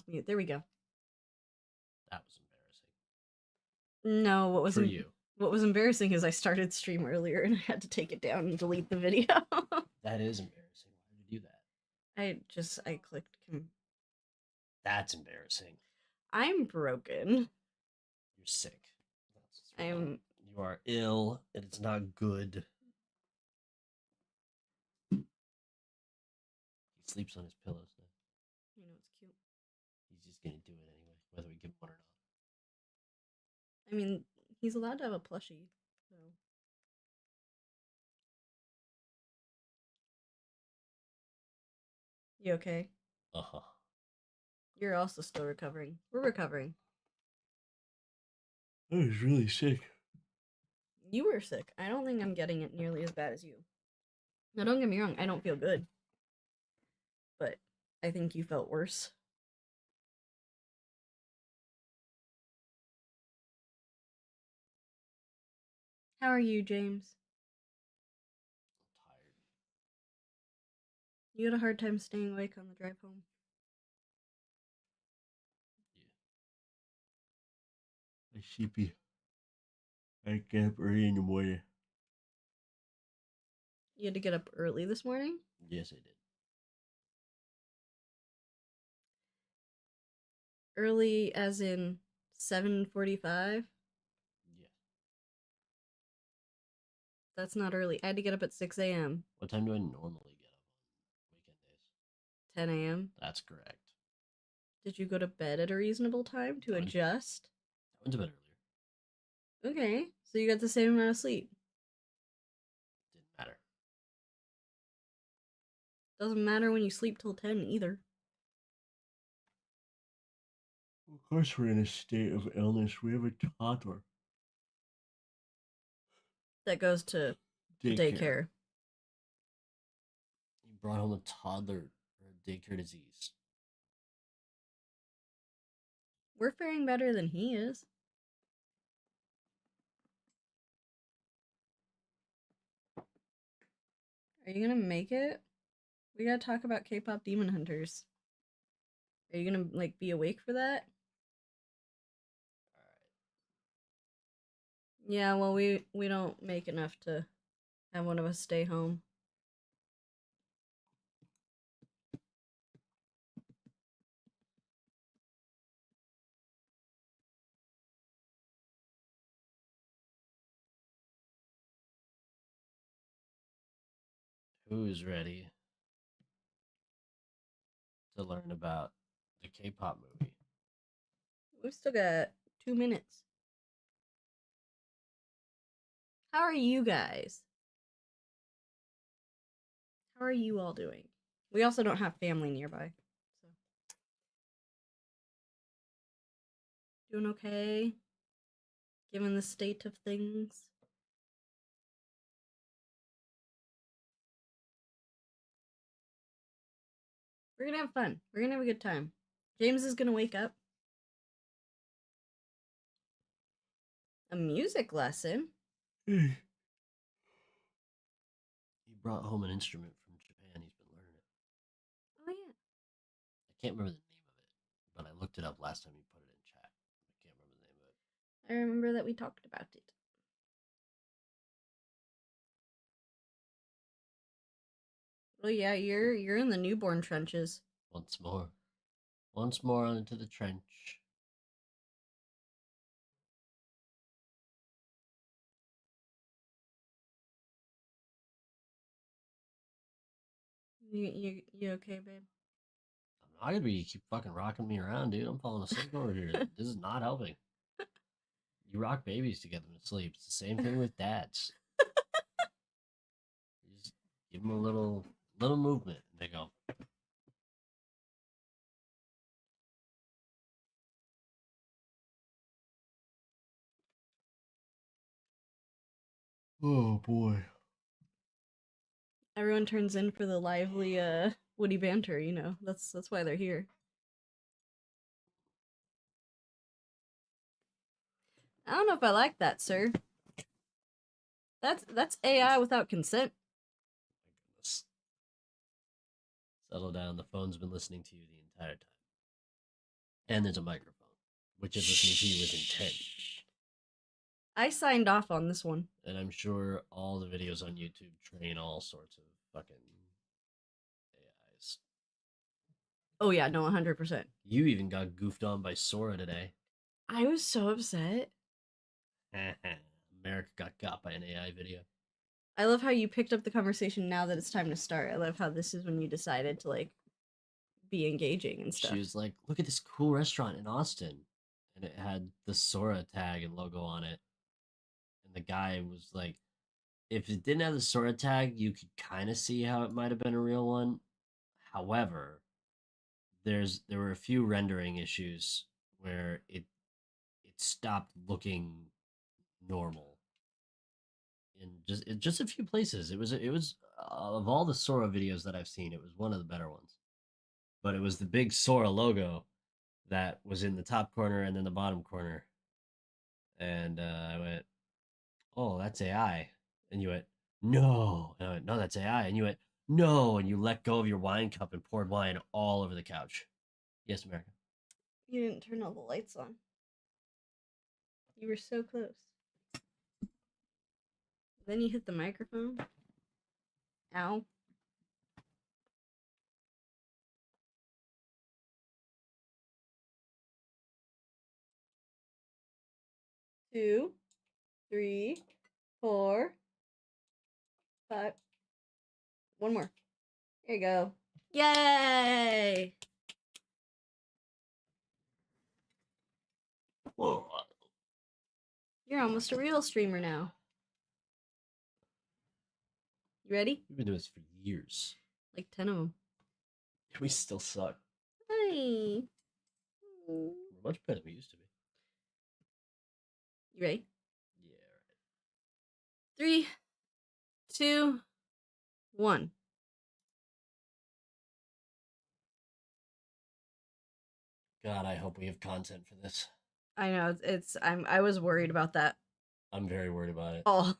off mute. There we go. That was embarrassing. No, For you. What was embarrassing is I started stream earlier and I had to take it down and delete the video. That is embarrassing. Why did you do that? I clicked. That's embarrassing. I'm broken. You're sick. You are ill, and it's not good. He sleeps on his pillows now. You know, it's cute. He's just gonna do it anyway, whether we give him one or not. I mean, he's allowed to have a plushie, so. You okay? Uh-huh. You're also still recovering. We're recovering. I was really sick. You were sick. I don't think I'm getting it nearly as bad as you. Now, don't get me wrong, I don't feel good. But I think you felt worse. How are you, James? I'm tired. You had a hard time staying awake on the drive home. Yeah. I'm sleepy. I get up early in the morning. You had to get up early this morning? Yes, I did. Early as in 7:45? Yeah. That's not early. I had to get up at 6 a.m. What time do I normally get up on weekend days? 10 a.m. That's correct. Did you go to bed at a reasonable time to adjust? I went to bed earlier. Okay, so you got the same amount of sleep. Didn't matter. Doesn't matter when you sleep till 10 either. Of course we're in a state of illness. We have a toddler. That goes to daycare. You brought home a toddler for a daycare disease. We're faring better than he is. Are you gonna make it? We gotta talk about K-pop Demon Hunters. Are you gonna, like, be awake for that? Alright. Yeah, well, we don't make enough to have one of us stay home. Who's ready to learn about the K-pop movie? We've still got 2 minutes. How are you guys? How are you all doing? We also don't have family nearby. So. Doing okay? Given the state of things? We're gonna have fun. We're gonna have a good time. James is gonna wake up. A music lesson? He brought home an instrument from Japan. He's been learning it. Oh, yeah. I can't remember the name of it, but I looked it up last time you put it in chat. I can't remember the name of it. I remember that we talked about it. Oh yeah, you're in the newborn trenches. Once more. Once more into the trench. You okay, babe? I'm not gonna be keep fucking rocking me around, dude. I'm falling asleep over here. This is not helping. You rock babies to get them to sleep. It's the same thing with dads. You just give them a little movement, and they go. Oh boy. Everyone turns in for the lively Woody banter, you know. That's why they're here. I don't know if I like that, sir. That's AI without consent. My goodness. Settle down. The phone's been listening to you the entire time. And there's a microphone, which is listening to you with intent. I signed off on this one. And I'm sure all the videos on YouTube train all sorts of fucking AIs. Oh yeah, no, 100%. You even got goofed on by Sora today. I was so upset. America got by an AI video. I love how you picked up the conversation now that it's time to start. I love how this is when you decided to like be engaging and stuff. She was like, "Look at this cool restaurant in Austin," and it had the Sora tag and logo on it. And the guy was like, "If it didn't have the Sora tag, you could kind of see how it might have been a real one. However, there were a few rendering issues where it stopped looking normal in just a few places. It was of all the Sora videos that I've seen, it was one of the better ones. But it was the big Sora logo that was in the top corner and then the bottom corner. And I went, "Oh, that's AI." And you went, "No." And I went, "No, that's AI." And you went, "No." And you let go of your wine cup and poured wine all over the couch. Yes, America. You didn't turn all the lights on. You were so close. Then you hit the microphone. Ow. Two, three, 4, 5. One more. There you go. Yay! Whoa. You're almost a real streamer now. You ready? We've been doing this for years. Like 10 of them. We still suck. Hey. We're much better than we used to be. You ready? Yeah, right. 3, 2, 1. God, I hope we have content for this. I know I was worried about that. I'm very worried about it. Oh.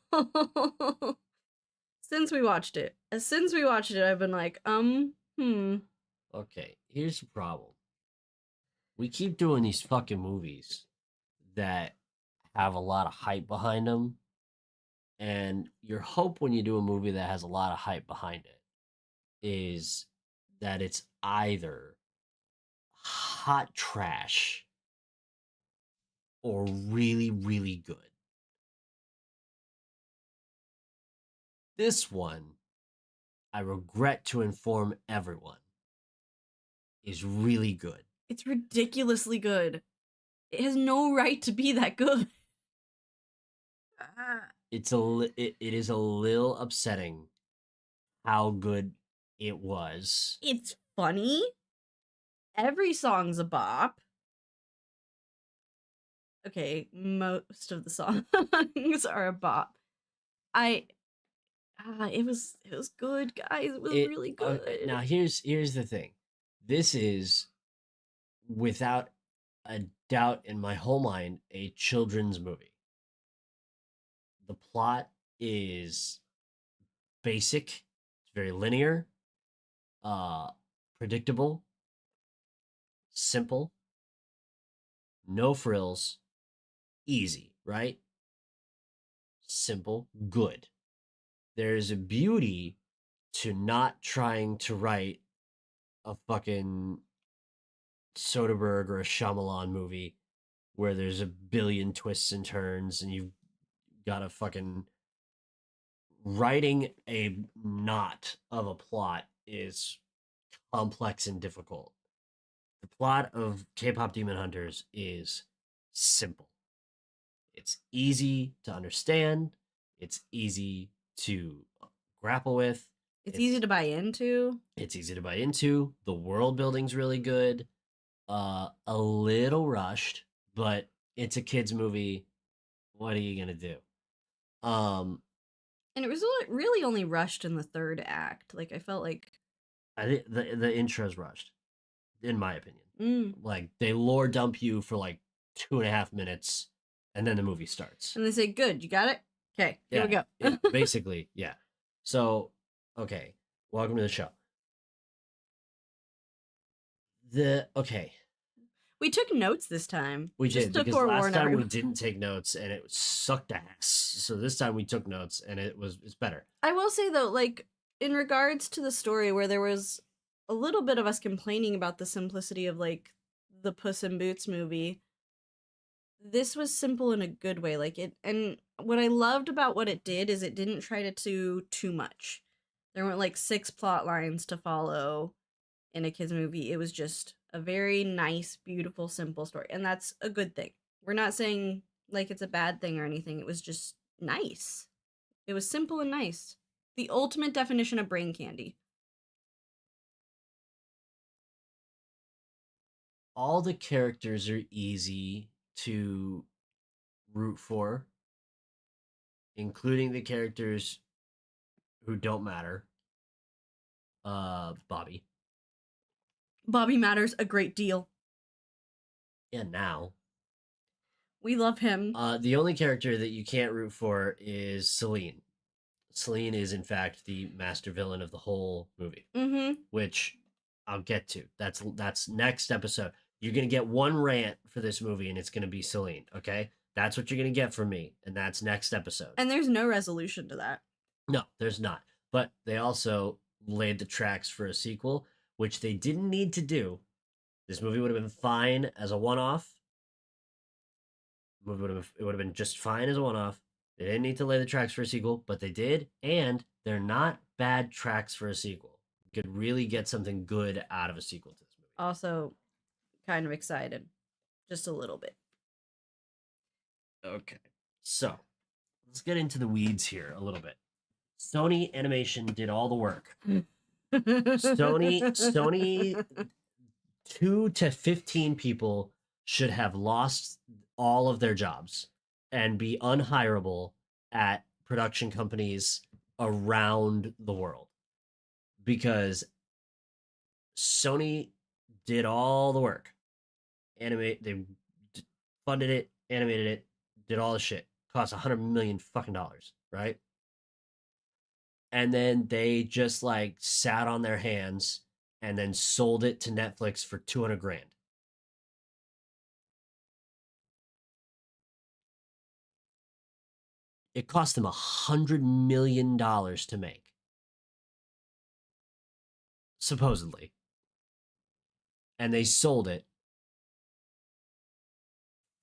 Since we watched it. I've been like, Okay, here's the problem. We keep doing these fucking movies that have a lot of hype behind them. And your hope when you do a movie that has a lot of hype behind it is that it's either hot trash or really, really good. This one, I regret to inform everyone, is really good. it's ridiculously good. It has no right to be that good. It is a little upsetting how good it was. It's funny. Every song's a bop. Okay, most of the songs are a bop. It was good, guys. It was really good. Now here's the thing. This is without a doubt in my whole mind a children's movie. The plot is basic, it's very linear, predictable, simple, no frills, easy, right? Simple, good. There's a beauty to not trying to write a fucking Soderbergh or a Shyamalan movie where there's a billion twists and turns and you've got a fucking writing a knot of a plot is complex and difficult. The plot of K-pop Demon Hunters is simple. It's easy to understand. It's easy to grapple with. It's easy to buy into. It's easy to buy into. The world building's really good. A little rushed, but it's a kids movie. What are you gonna do? And it was really only rushed in the third act. Like I felt like I think the intro's rushed, in my opinion. Like they lore dump you for like 2.5 minutes, and then the movie starts. And they say, "Good, you got it. Okay, here we go." Basically, yeah. So, okay, welcome to the show. We took notes this time. We just did, to because last forewarn time we everyone. didn't take notes and it sucked ass. So this time we took notes and it's better. I will say though, like in regards to the story, where there was a little bit of us complaining about the simplicity of like the Puss in Boots movie, this was simple in a good way. Like it, and what I loved about what it did is it didn't try to do too much. There weren't like 6 plot lines to follow in a kids movie. It was just a very nice, beautiful, simple story, and that's a good thing. We're not saying like it's a bad thing or anything. It was just nice. It was simple and nice. The ultimate definition of brain candy. All the characters are easy to root for, including the characters who don't matter. Bobby. Bobby matters a great deal. And now. We love him. The only character that you can't root for is Celine. Celine is, in fact, the master villain of the whole movie, which I'll get to. That's next episode. You're gonna get one rant for this movie, and it's gonna be Celine. Okay, that's what you're gonna get from me, and that's next episode. And there's no resolution to that. No, there's not. But they also laid the tracks for a sequel, which they didn't need to do. This movie would have been fine as a one-off. It would have been just fine as a one-off. They didn't need to lay the tracks for a sequel, but they did, and they're not bad tracks for a sequel. You could really get something good out of a sequel to this movie. Also, kind of excited. Just a little bit. Okay. So, let's get into the weeds here a little bit. Sony Animation did all the work. Sony 2 to 15 people should have lost all of their jobs and be unhireable at production companies around the world, because Sony did all the work. They funded it, animated it, did all the shit. Cost $100 million fucking dollars, right? And then they just like sat on their hands and then sold it to Netflix for 200 grand. It cost them $100 million to make, supposedly. And they sold it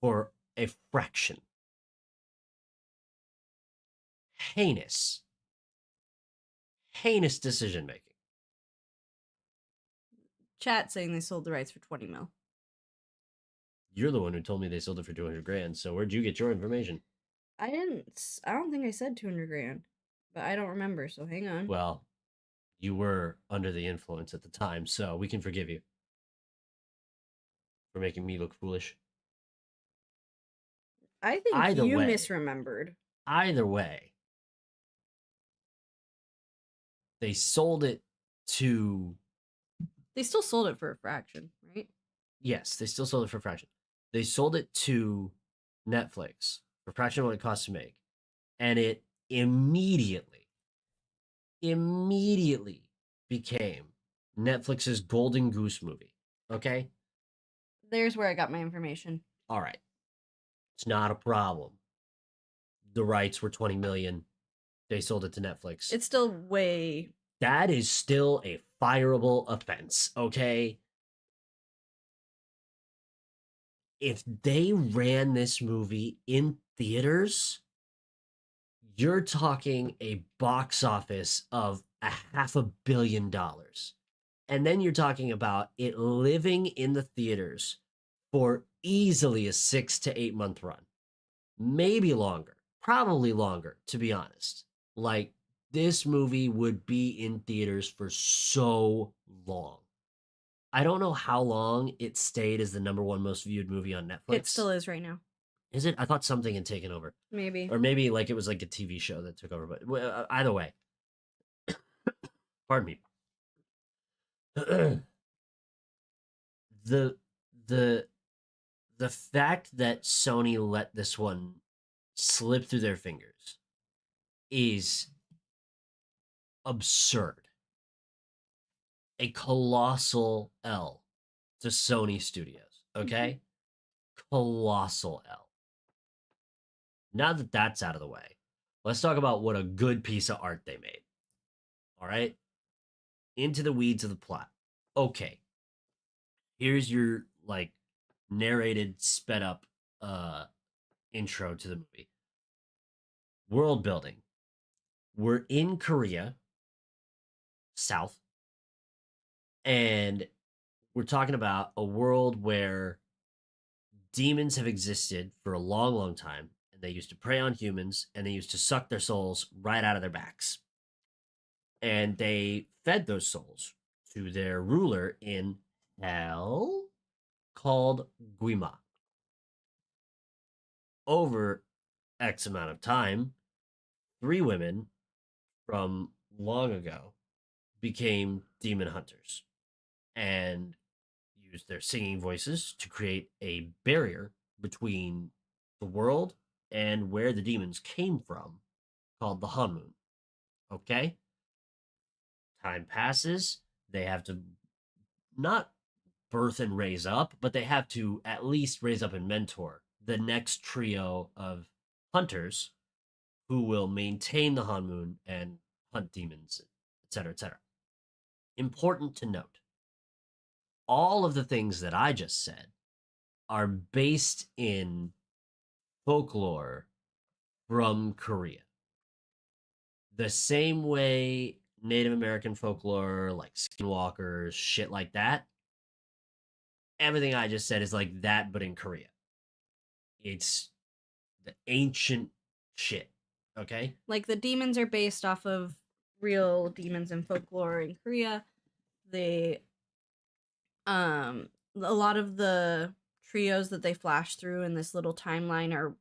for a fraction. Heinous. Heinous decision making. Chat saying they sold the rights for 20 mil. You're the one who told me they sold it for 200 grand. So where'd you get your information? I don't think I said 200 grand, but I don't remember. So hang on. Well, you were under the influence at the time, so we can forgive you for making me look foolish. I think Either you way. misremembered. Either way, they sold it to. They still sold it for a fraction, right? Yes, they still sold it for a fraction. They sold it to Netflix for a fraction of what it cost to make. And it immediately became Netflix's Golden Goose movie. Okay? There's where I got my information. All right. It's not a problem. The rights were 20 million. They sold it to Netflix. It's still way. That is still a fireable offense, okay? If they ran this movie in theaters, you're talking a box office of $500 million. And then you're talking about it living in the theaters for easily a 6 to 8 month run. Maybe longer. Probably longer, to be honest. Like, this movie would be in theaters for so long. I don't know how long it stayed as the #1 most viewed movie on Netflix. It still is right now. Is it? I thought something had taken over. Maybe. Or maybe like it was like a TV show that took over. But either way, pardon me. the the fact that Sony let this one slip through their fingers is absurd. A colossal L to Sony Studios. Okay? Colossal L. Now that that's out of the way, let's talk about what a good piece of art they made. All right? Into the weeds of the plot. Okay. Here's your like narrated sped up intro to the movie. World building. We're in Korea, South, and we're talking about a world where demons have existed for a long, long time, and they used to prey on humans, and they used to suck their souls right out of their backs. And they fed those souls to their ruler in hell called Guima. Over X amount of time, three women from long ago became demon hunters and used their singing voices to create a barrier between the world and where the demons came from, called the Hanmun. Okay? Time passes. They have to not birth and raise up, but they have to at least raise up and mentor the next trio of hunters who will maintain the Hanmun and hunt demons, etc., etc. Important to note, all of the things that I just said are based in folklore from Korea. The same way Native American folklore, like skinwalkers, shit like that, everything I just said is like that, but in Korea. It's the ancient shit. Okay? Like the demons are based off of real demons in folklore in Korea. They a lot of the trios that they flash through in this little timeline are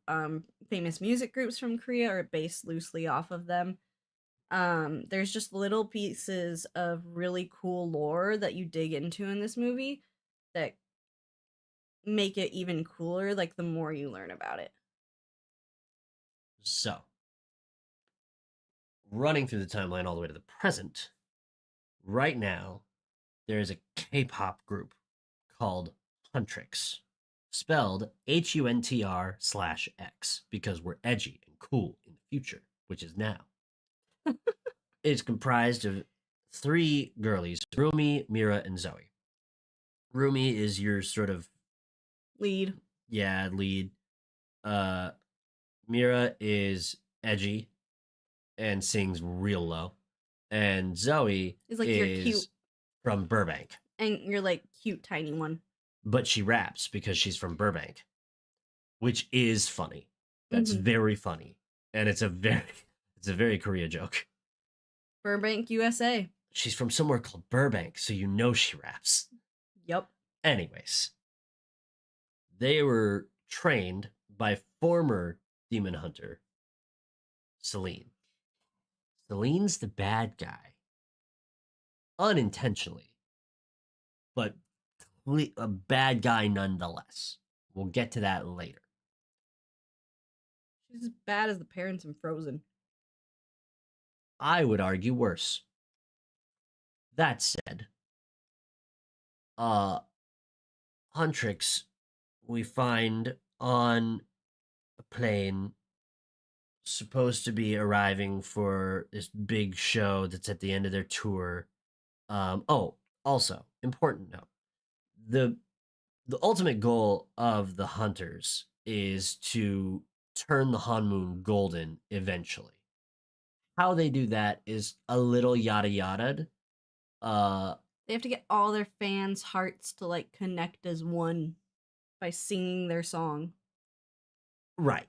famous music groups from Korea or based loosely off of them. There's just little pieces of really cool lore that you dig into in this movie that make it even cooler like the more you learn about it. So, running through the timeline all the way to the present, right now, there is a K-pop group called Huntrix, spelled HUNTR/X, because we're edgy and cool in the future, which is now. It's comprised of three girlies, Rumi, Mira, and Zoe. Rumi is your sort of Lead. lead. Uh Mira is edgy and sings real low. And Zoe Is like your cute is from Burbank, and you're like cute tiny one. but she raps because she's from Burbank, which is funny. That's Mhm. very funny. And it's a very Korea joke. Burbank, USA. She's from somewhere called Burbank, so you know she raps. Yep. Anyways, they were trained by former demon hunter Celine. Celine's the bad guy, unintentionally, but a bad guy nonetheless. We'll get to that later. She's as bad as the parents in Frozen. I would argue worse. That said, uh Huntrix we find on a plane supposed to be arriving for this big show that's at the end of their tour. Also, important note. The the ultimate goal of the hunters is to turn the Hanmoon golden eventually. How they do that is a little yada yada. Uh They have to get all their fans' hearts to like connect as one by singing their song. right.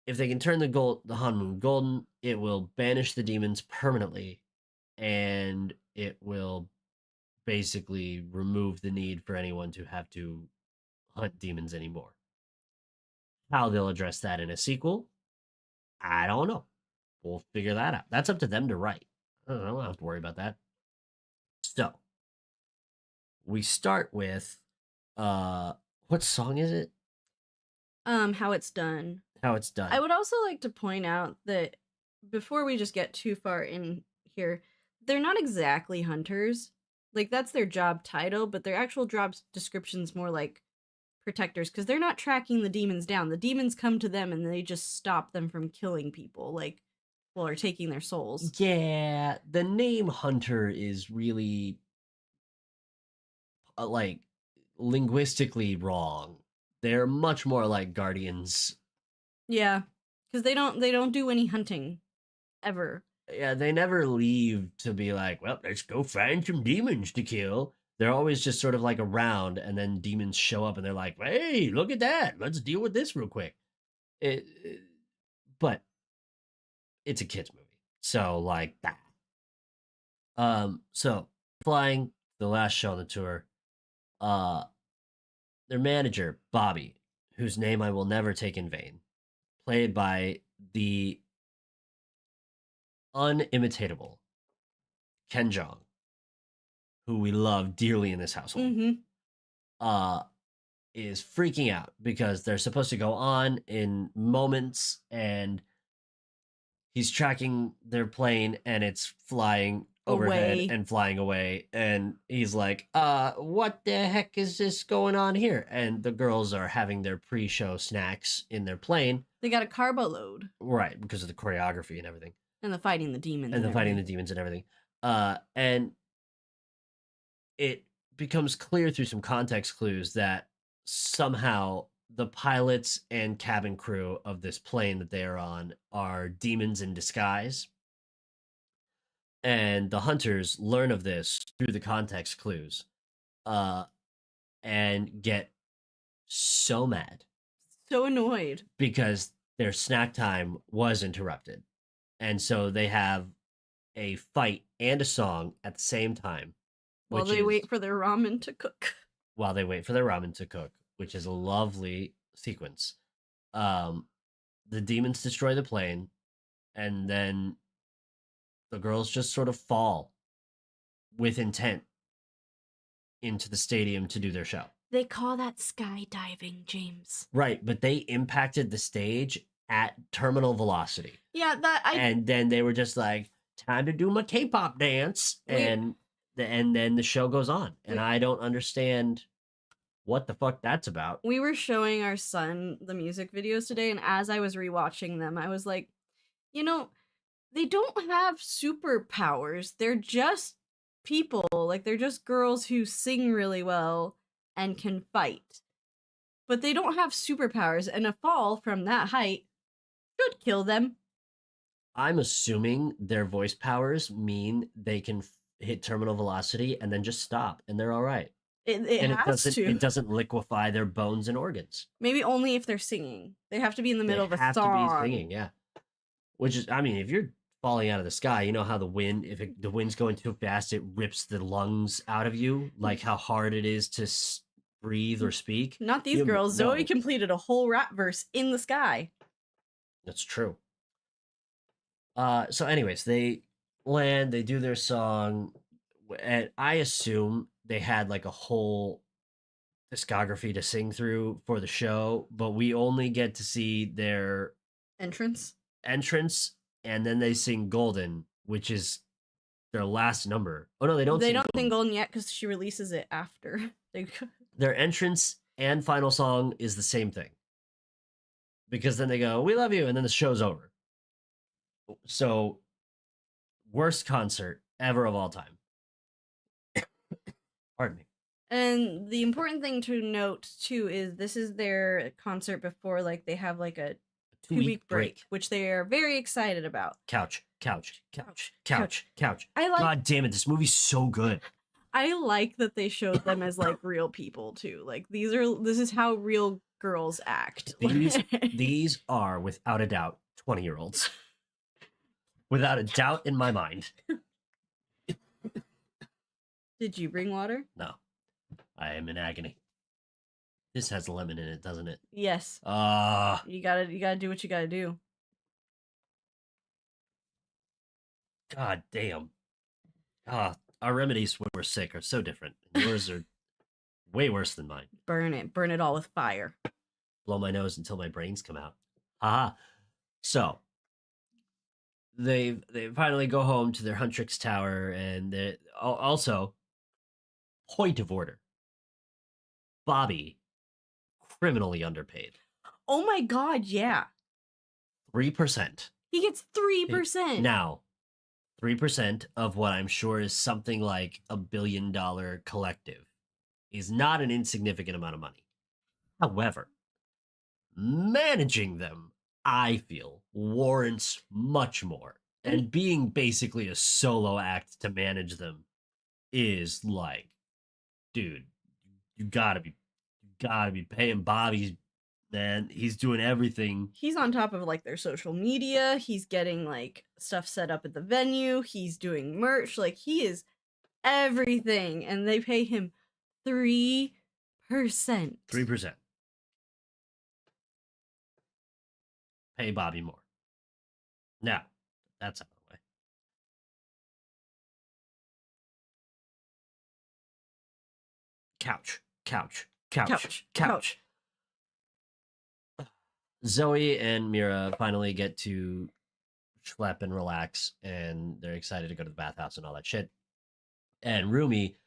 If they can turn the Hanmoon golden, it will banish the demons permanently, and it will basically remove the need for anyone to have to hunt demons anymore. How they'll address that in a sequel, I don't know. We'll figure that out. That's up to them to write. I don't have to worry about that. So we start with what song is it? How it's done. How it's done. I would also like to point out that before we just get too far in here, they're not exactly hunters. Like that's their job title, but their actual job description's more like protectors because they're not tracking the demons down. The demons come to them and they just stop them from killing people, like, well, or taking their souls. Yeah, the name Hunter is really like linguistically wrong. They're much more like guardians. Yeah, because they don't do any hunting ever. Yeah, they never leave to be like, well, let's go find some demons to kill. They're always just sort of like around, and then demons show up, and they're like, hey, look at that. Let's deal with this real quick. But it's a kids movie, so like that. So flying the last show on the tour, uh, their manager Bobby, whose name I will never take in vain, played by the unimitatable Ken Jeong, who we love dearly in this household, uh, is freaking out because they're supposed to go on in moments, and he's tracking their plane, and it's flying overhead Away. and flying away, and he's like, what the heck is this going on here? And the girls are having their pre-show snacks in their plane. They got a carbo load. Right, because of the choreography and everything. And the fighting the demons. And the fighting the demons and everything. And it becomes clear through some context clues that somehow the pilots and cabin crew of this plane that they are on are demons in disguise. And the hunters learn of this through the context clues, and get so mad, so annoyed because their snack time was interrupted, and so they have a fight and a song at the same time while they wait for their ramen to cook. While they wait for their ramen to cook, which is a lovely sequence. The demons destroy the plane, and then the girls just sort of fall with intent into the stadium to do their show. They call that skydiving, James. Right, but they impacted the stage at terminal velocity. Yeah, and then they were just like, time to do my K-pop dance, and then the show goes on, and I don't understand what the fuck that's about. We were showing our son the music videos today, and as I was rewatching them, I was like, you know, they don't have superpowers. They're just people. Like, they're just girls who sing really well and can fight. But they don't have superpowers, and a fall from that height should kill them. I'm assuming their voice powers mean they can hit terminal velocity and then just stop, and they're all right. It doesn't liquefy their bones and organs. Maybe only if they're singing. They have to be in the middle of a song. They have to be singing, yeah. Which is, I mean, if you're falling out of the sky, you know how the wind, the wind's going too fast, it rips the lungs out of you, like how hard it is to breathe or speak. Not these girls. Zoe completed a whole rap verse in the sky. That's true. So anyways, they land, they do their song, and I assume they had like a whole discography to sing through for the show, but we only get to see their entrance, and then they sing Golden, which is their last number. Oh no, they don't sing Golden yet because she releases it after. Their entrance and final song is the same thing, because then they go, we love you, and then the show's over. So, worst concert ever of all time. Pardon me. And the important thing to note too is this is their concert before like they have like a 2-week break, which they are very excited about. Couch. I like. God damn it! This movie's so good. I like that they showed them as like real people too. Like this is how real girls act. These are without a doubt 20-year-olds. Without a doubt in my mind. Did you bring water? No. I am in agony. This has lemon in it, doesn't it? Yes. You gotta do what you gotta do. God damn. Our remedies when we're sick are so different. Yours are way worse than mine. Burn it all with fire. Blow my nose until my brains come out. Haha. So they finally go home to their Huntrix Tower, and also, point of order. Bobby criminally underpaid. Oh my god, yeah. 3%. He gets 3%. Now, 3% of what I'm sure is something like $1 billion collective is not an insignificant amount of money. However, managing them, I feel, warrants much more. And being basically a solo act to manage them is like, dude, you gotta be paying Bobby, man. He's doing everything. He's on top of like their social media. He's getting like stuff set up at the venue. He's doing merch. Like he is everything. And they pay him 3%. 3%. Pay Bobby more. Now, that's out of the way. Couch. Zoe and Mira finally get to schlep and relax, and they're excited to go to the bathhouse and all that shit. And Rumi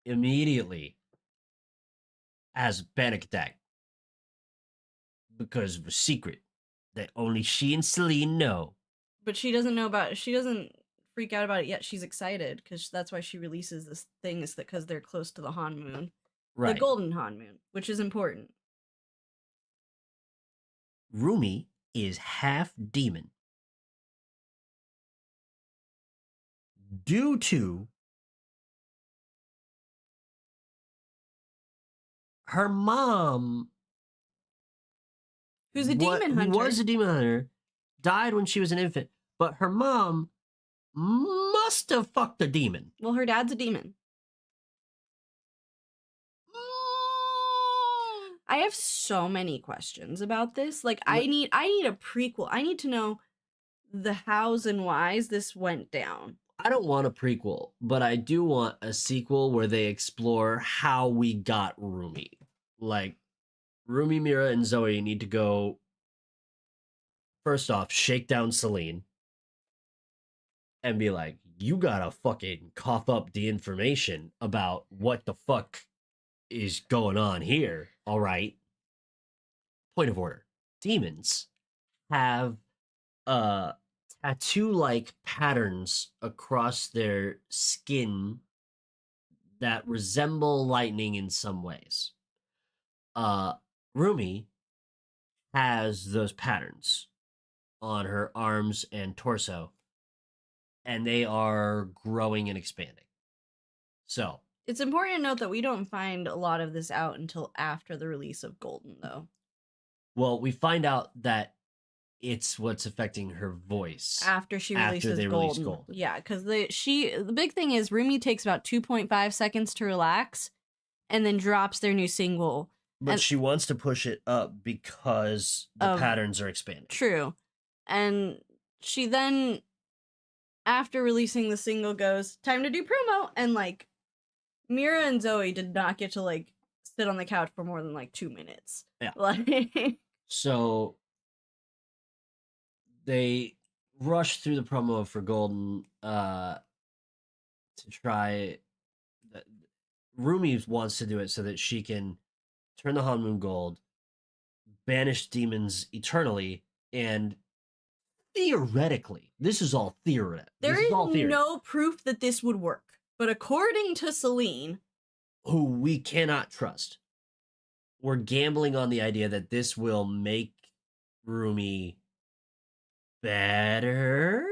immediately has a panic attack because of a secret that only she and Celine know. But she doesn't know about it. She doesn't freak out about it yet. She's excited because that's why she releases this thing, is that because they're close to the Han Moon. Right. The golden Han Moon, which is important. Rumi is half demon due to her mom, who's a demon hunter. Who was a demon hunter, died when she was an infant, but her mom must have fucked a demon. Well, her dad's a demon. I have so many questions about this. Like, I need a prequel. I need to know the hows and whys this went down. I don't want a prequel, but I do want a sequel where they explore how we got Rumi. Like, Rumi, Mira, and Zoe need to go, first off, shake down Celine and be like, you gotta fucking cough up the information about what the fuck is going on here, all right? Point of order. Demons have tattoo-like patterns across their skin that resemble lightning in some ways. Rumi has those patterns on her arms and torso, and they are growing and expanding. So it's important to note that we don't find a lot of this out until after the release of Golden, though. Well, we find out that it's what's affecting her voice after she releases Golden. Yeah, because the big thing is Rumi takes about 2.5 seconds to relax, and then drops their new single. But she wants to push it up because the patterns are expanding. True, and she then, after releasing the single, goes, time to do promo, and like Mira and Zoe did not get to like sit on the couch for more than like 2 minutes. Yeah. Like so they rush through the promo for Golden to try. Rumi wants to do it so that she can turn the Han Moon gold, banish demons eternally, and theoretically, this is all theory. There is no proof that this would work. But according to Celine, who we cannot trust, we're gambling on the idea that this will make Rumi better.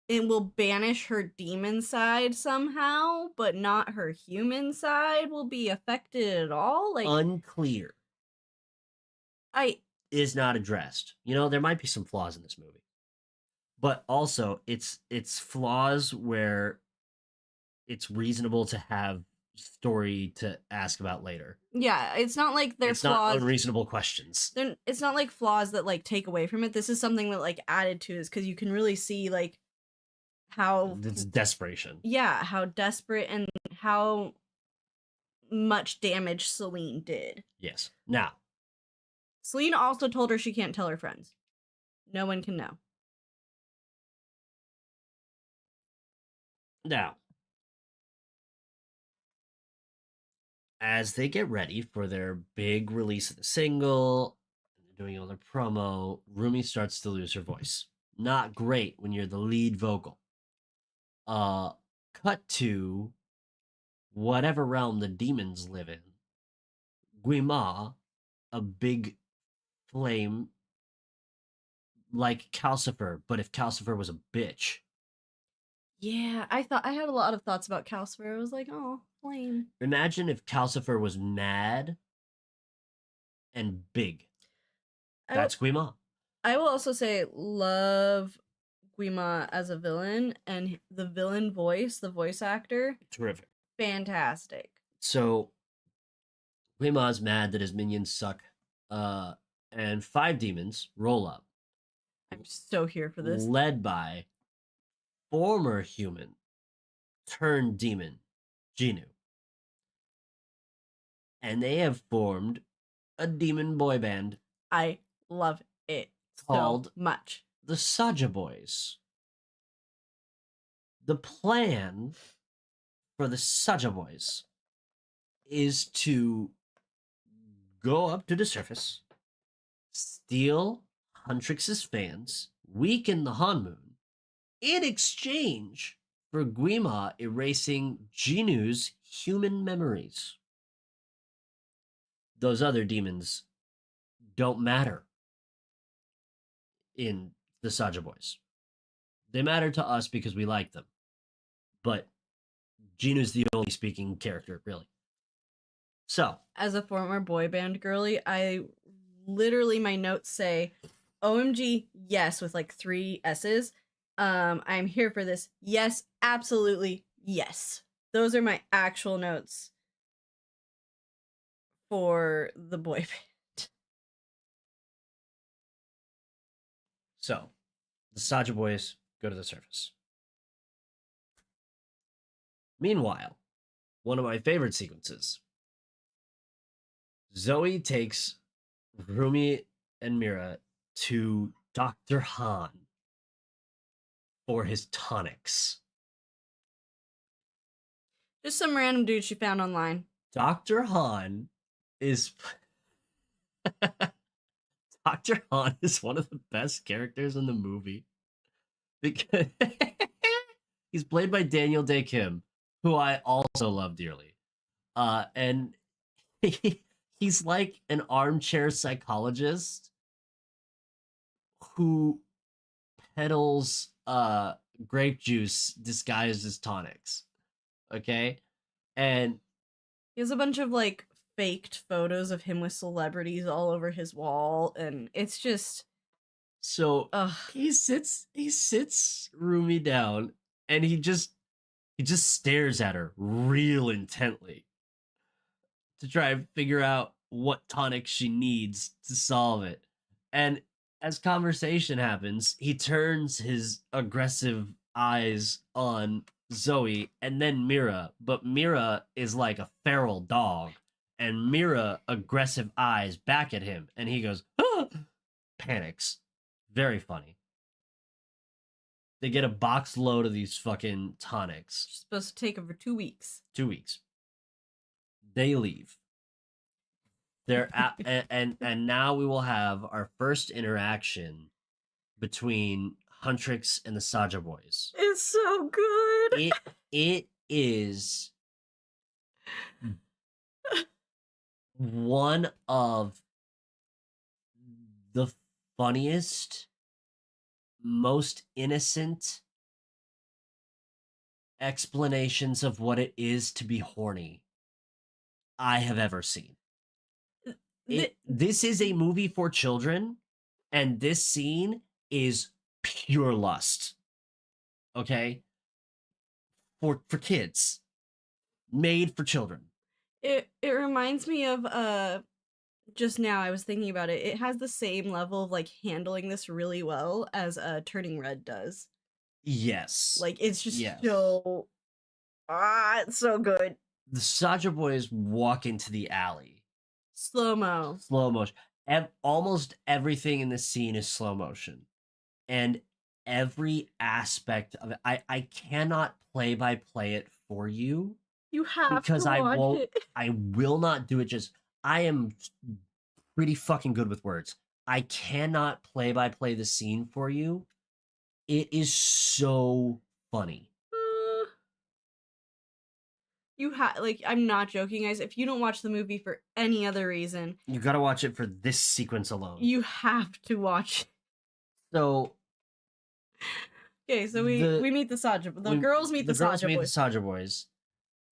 It will banish her demon side somehow, but not her human side will be affected at all. Like, unclear. Is not addressed. You know, there might be some flaws in this movie, but also it's flaws where it's reasonable to have story to ask about later. Yeah, it's not like they're flaws. Not unreasonable questions. It's not like flaws that like take away from it. This is something that like added to is because you can really see like how it's desperation. Yeah, how desperate and how much damage Celine did. Yes. Now, Celine also told her she can't tell her friends. No one can know. Now, as they get ready for their big release of the single, they're doing all their promo, Rumi starts to lose her voice. Not great when you're the lead vocal. Uh, cut to whatever realm the demons live in. Guima, a big flame like Calcifer, but if Calcifer was a bitch. Yeah, I had a lot of thoughts about Calcifer. I was like, oh, flame. Imagine if Calcifer was mad and big. I, That's Guima. I will also say, love Guima as a villain, and the villain voice, the voice actor, Terrific. fantastic. So Guima's mad that his minions suck. And 5 demons roll up, I'm so here for this. led by former human turned demon, Genu. And they have formed a demon boy band I love it so called much. the Saja Boys. The plan for the Saja Boys is to go up to the surface, steal Huntrix's fans, weaken the Hanmoon, in exchange for Guima erasing Genu's human memories. Those other demons don't matter in the Saja Boys. They matter to us because we like them. But Genu's the only speaking character, really. So, As a former boy band girly, I literally, my notes say, OMG, yes, with like 3 S's. I'm here for this. Yes, absolutely, yes. Those are my actual notes for the boy band. so the Saja Boys go to the surface. Meanwhile, one of my favorite sequences. Zoe takes Rumi and Mira to Dr. Han for his tonics. Just some random dude she found online. Dr. Han is Dr. Han is one of the best characters in the movie because he's played by Daniel Day Kim, who I also love dearly. And he's like an armchair psychologist who peddles grape juice disguised as tonics. Okay? And He has a bunch of like faked photos of him with celebrities all over his wall, and it's just so ugh. he sits Rumi down and he just stares at her real intently to try and figure out what tonic she needs to solve it. And as conversation happens, he turns his aggressive eyes on Zoe and then Mira, but Mira is like a feral dog, and Mira aggressive eyes back at him, and he goes, ah! Panics. Very funny. They get a box load of these fucking tonics. She's supposed to take over 2 weeks. 2 weeks. They leave. They're at, and now we will have our first interaction between Huntrix and the Saja Boys. It's so good. It is one of the funniest, most innocent explanations of what it is to be horny I have ever seen. This is a movie for children, and this scene is pure lust. Okay? For kids. Made for children. It reminds me of just now I was thinking about it. It has the same level of like handling this really well as Turning Red does. Yes. Like it's just so it's so good. The Saja Boys walk into the alley. Slow motion. Almost everything in this scene is slow motion. And every aspect of it, I cannot play by play it for you You have because to watch it. I will not do it. Just I am pretty fucking good with words. I cannot play by play the scene for you. It is so funny. You have, like, I'm not joking, guys. If you don't watch the movie for any other reason, You got to watch it for this sequence alone. you have to watch. So Okay, so we meet the Saja. The girls meet the Saja boys. The Saja boys,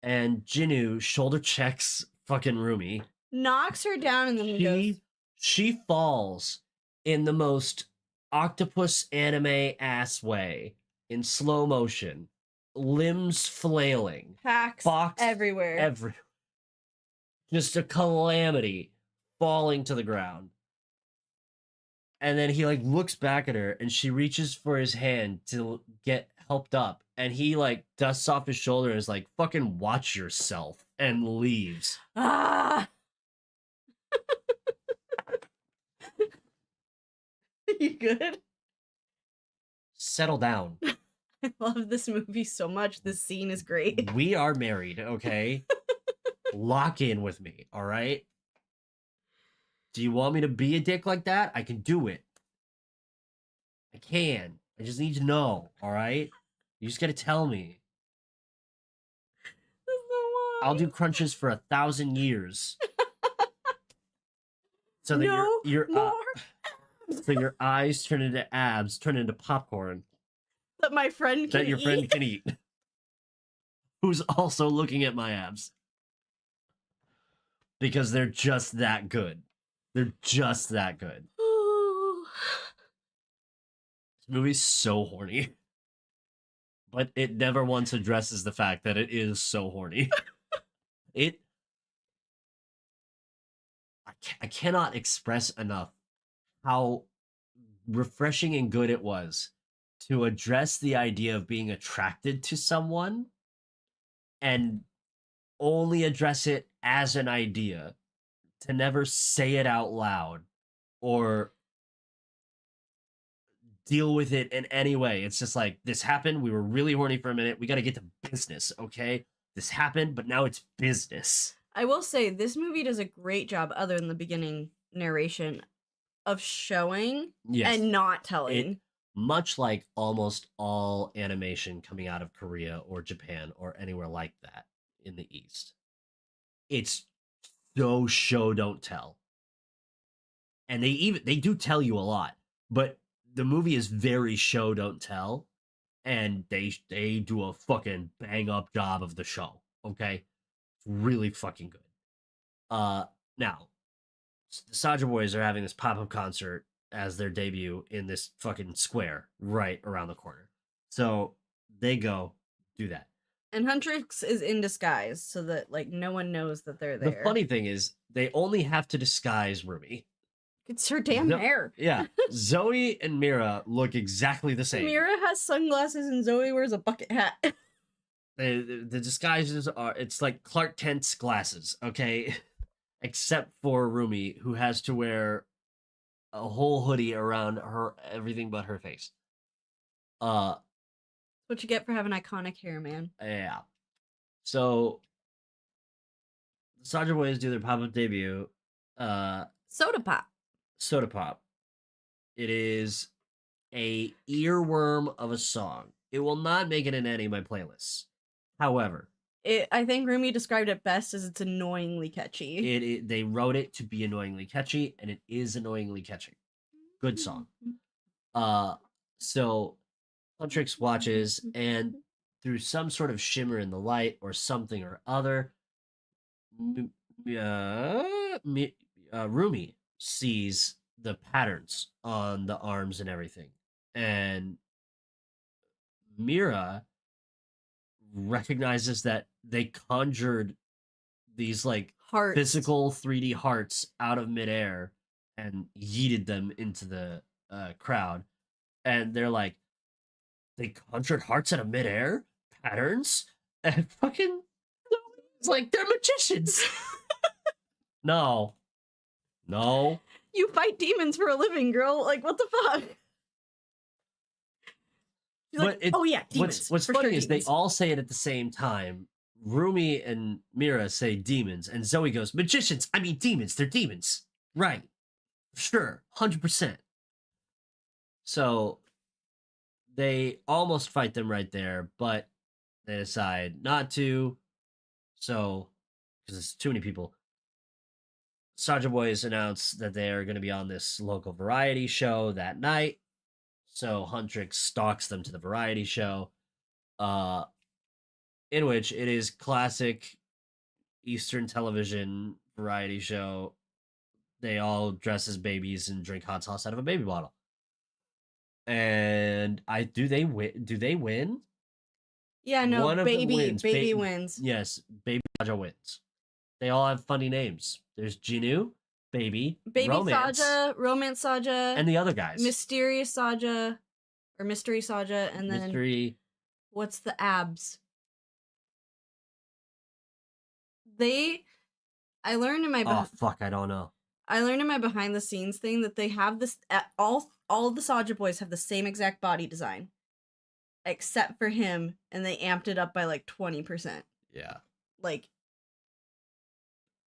and Jinnu shoulder checks fucking Rumi, knocks her down, and then goes. She falls in the most octopus anime ass way in slow motion, limbs flailing, Hacks everywhere. Just a calamity, falling to the ground. And then he like looks back at her, and she reaches for his hand to get helped up, and he like dusts off his shoulder and is like, fucking watch yourself, and leaves. Ah. You good? Settle down. I love this movie so much. This scene is great. We are married, okay? Lock in with me, all right? Do you want me to be a dick like that? I can do it. I can. I just need to know, all right? You just gotta tell me. I'll do crunches for 1,000 years. So that so your eyes turn into abs, turn into popcorn. That my friend can That your friend can eat. Who's also looking at my abs. Because they're just that good. They're just that good. This movie's so horny. But it never once addresses the fact that it is so horny. I cannot express enough how refreshing and good it was to address the idea of being attracted to someone and only address it as an idea, to never say it out loud or deal with it in any way. It's just like, this happened, we were really horny for a minute, we got to get to business, okay? This happened, but now it's business. I will say, this movie does a great job, other than the beginning narration, of showing and not telling. Much like almost all animation coming out of Korea or Japan or anywhere like that in the East, it's so show don't tell. And they do tell you a lot, but the movie is very show don't tell, and they do a fucking bang up job of the show, okay? It's really fucking good. Now, the Saja Boys are having this pop-up concert as their debut in this fucking square right around the corner. So they go do that. And Huntrix is in disguise so that like no one knows that they're there. The funny thing is they only have to disguise Rumi. It's her damn hair. Yeah. Zoe and Mira look exactly the same. Mira has sunglasses and Zoe wears a bucket hat. The disguises are, it's like Clark Kent's glasses, okay? Except for Rumi, who has to wear a whole hoodie around her, everything but her face. What you get for having iconic hair, man. Yeah. So, the Saja Boys do their pop-up debut. Soda Pop. Soda Pop. It is a earworm of a song. It will not make it in any of my playlists. However, I think Rumi described it best as it's annoyingly catchy. They wrote it to be annoyingly catchy, and it is annoyingly catchy. Good song. So Huntrix watches, and through some sort of shimmer in the light or something or other, Rumi sees the patterns on the arms and everything, and Mira recognizes that they conjured these like hearts. Physical 3D hearts out of midair and yeeted them into the crowd, and they're like, they conjured hearts out of midair, patterns, and fucking it's like they're magicians. No. You fight demons for a living, girl. Like, what the fuck? But like, oh yeah, demons. What's funny is they all say it at the same time, Rumi and Mira say demons, and Zoe goes, magicians, I mean demons, they're demons. Right. Sure, 100%. So they almost fight them right there, but they decide not to. So, because it's too many people, Soulja Boys announce that they are going to be on this local variety show that night. So Huntrix stalks them to the variety show, uh, in which it is classic Eastern television variety show. They all dress as babies and drink hot sauce out of a baby bottle. And do they win? Do they win? Yeah, no, One of them wins. baby wins. Yes, Baby Saja wins. They all have funny names. There's Jinu, Baby, Romance, Saja, Romance Saja, and the other guys. Mysterious Saja, or Mystery Saja, and then Mystery. What's the abs? I learned in my I don't know. I learned in my behind the scenes thing that they have this all the Saja boys have the same exact body design, except for him, and they amped it up by like 20%. Yeah. Like,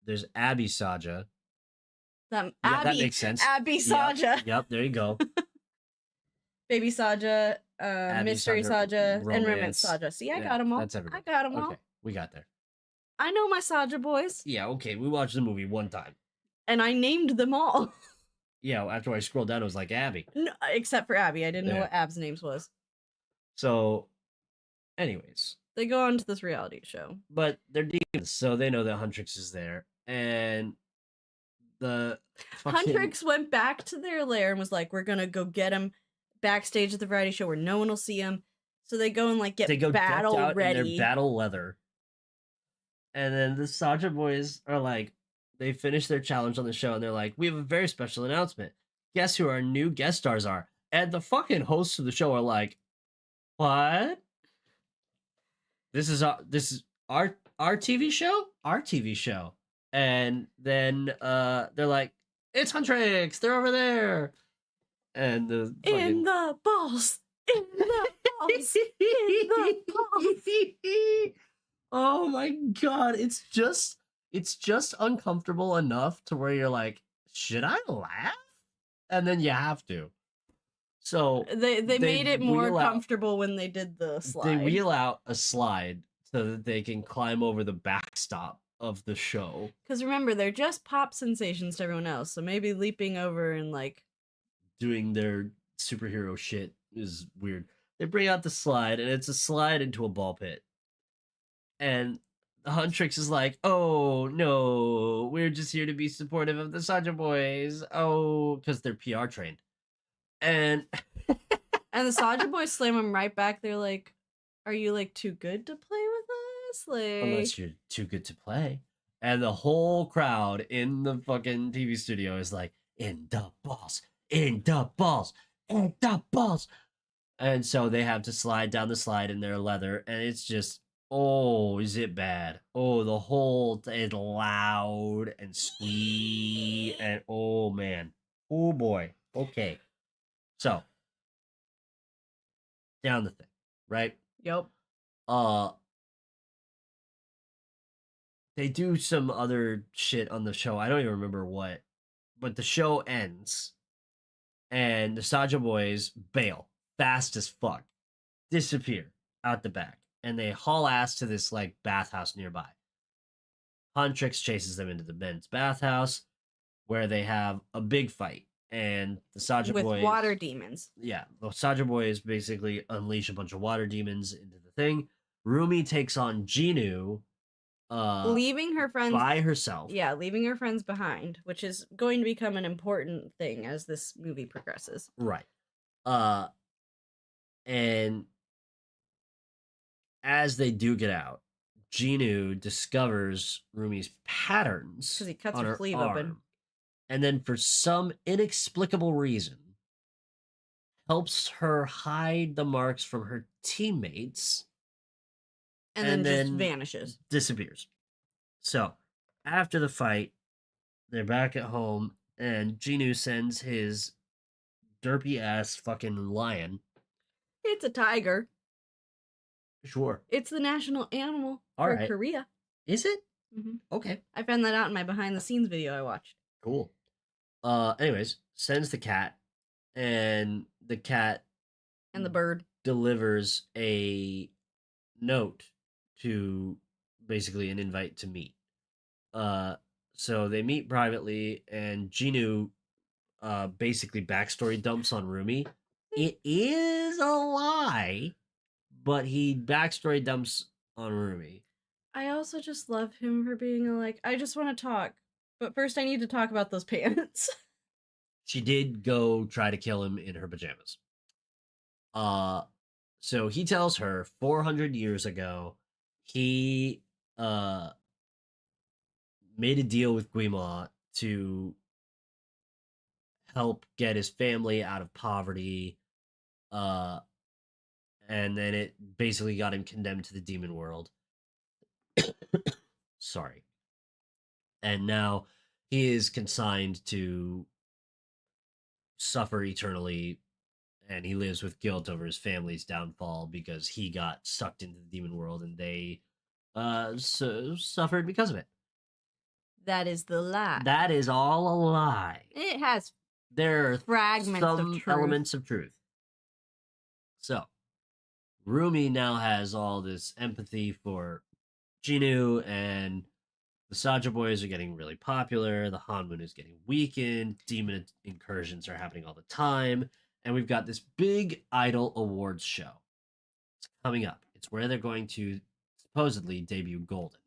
there's Abby Saja. That makes sense. Abby Saja. Yep, there you go. Baby Saja, Mystery Saja, and Romance Saja. See, I got them all. That's everybody. I got them all. Okay, we got there. I know my Saja boys. Yeah, okay, we watched the movie one time. And I named them all. Yeah, after I scrolled down, it was like Abby. No, except for Abby. I didn't know what Ab's names was. So, anyways. They go on to this reality show. But they're demons, so they know that Huntrix is there. And the Huntrix went back to their lair and was like, we're gonna go get him backstage at the variety show where no one will see him. So they go and like get battle ready. In their battle leather. And then the Saja boys are like, they finish their challenge on the show and they're like, we have a very special announcement. Guess who our new guest stars are? And the fucking hosts of the show are like, what? This is our TV show? Our TV show. And then they're like, it's Huntrix, they're over there. And the fucking... In the balls. In the balls. In the balls. Oh my god, it's just uncomfortable enough to where you're like, should I laugh? And then you have to. So they made it more comfortable when they did the slide. They wheel out a slide so that they can climb over the backstop of the show. Because remember, they're just pop sensations to everyone else, so maybe leaping over and like doing their superhero shit is weird. They bring out the slide, and it's a slide into a ball pit. And Huntrix is like, oh, no, we're just here to be supportive of the Saja boys. Oh, because they're PR trained. And and the Saja boys slam him right back. They're like, are you, like, too good to play with us? Like, unless you're too good to play. And the whole crowd in the fucking TV studio is like, in the balls, in the balls, in the balls. And so they have to slide down the slide in their leather, and it's just... oh, is it bad? Oh, the whole is loud and squee and oh man. Oh boy. Okay. So down the thing, right? Yep. They do some other shit on the show. I don't even remember what. But the show ends and the Saja boys bail fast as fuck. Disappear out the back. And they haul ass to this, like, bathhouse nearby. Huntrix chases them into the men's bathhouse, where they have a big fight. And the Saja boys... with water demons. Yeah, the Saja boys basically unleash a bunch of water demons into the thing. Rumi takes on Jinu, leaving her friends... by herself. Yeah, leaving her friends behind, which is going to become an important thing as this movie progresses. Right. And... as they do get out, Jinu discovers Rumi's patterns because he cuts on her sleeve open, and then for some inexplicable reason helps her hide the marks from her teammates, and then just vanishes, disappears. So after the fight, they're back at home, and Jinu sends his derpy ass fucking lion. It's a tiger. Sure. It's the national animal All for right. Korea. Is it? Hmm. Okay. I found that out in my behind the scenes video I watched. Cool. Anyways, sends the cat, and the cat And the bird. delivers a note to basically an invite to meet. Uh, so they meet privately, and Ginu basically backstory dumps on Rumi. It is a lie, but he backstory dumps on Rumi. I also just love him for being like, I just want to talk, but first I need to talk about those pants. She did go try to kill him in her pajamas. Uh, so he tells her 400 years ago, he uh made a deal with Guimont to help get his family out of poverty. Uh, and then it basically got him condemned to the demon world. Sorry. And now he is consigned to suffer eternally, and he lives with guilt over his family's downfall because he got sucked into the demon world and they suffered because of it. That is the lie. That is all a lie. It has There are fragments of some truth. elements of truth. So, Rumi now has all this empathy for Jinu, and the Saja boys are getting really popular. The Hanmun is getting weakened. Demon incursions are happening all the time. And we've got this big Idol Awards show. It's coming up. It's where they're going to supposedly debut Golden.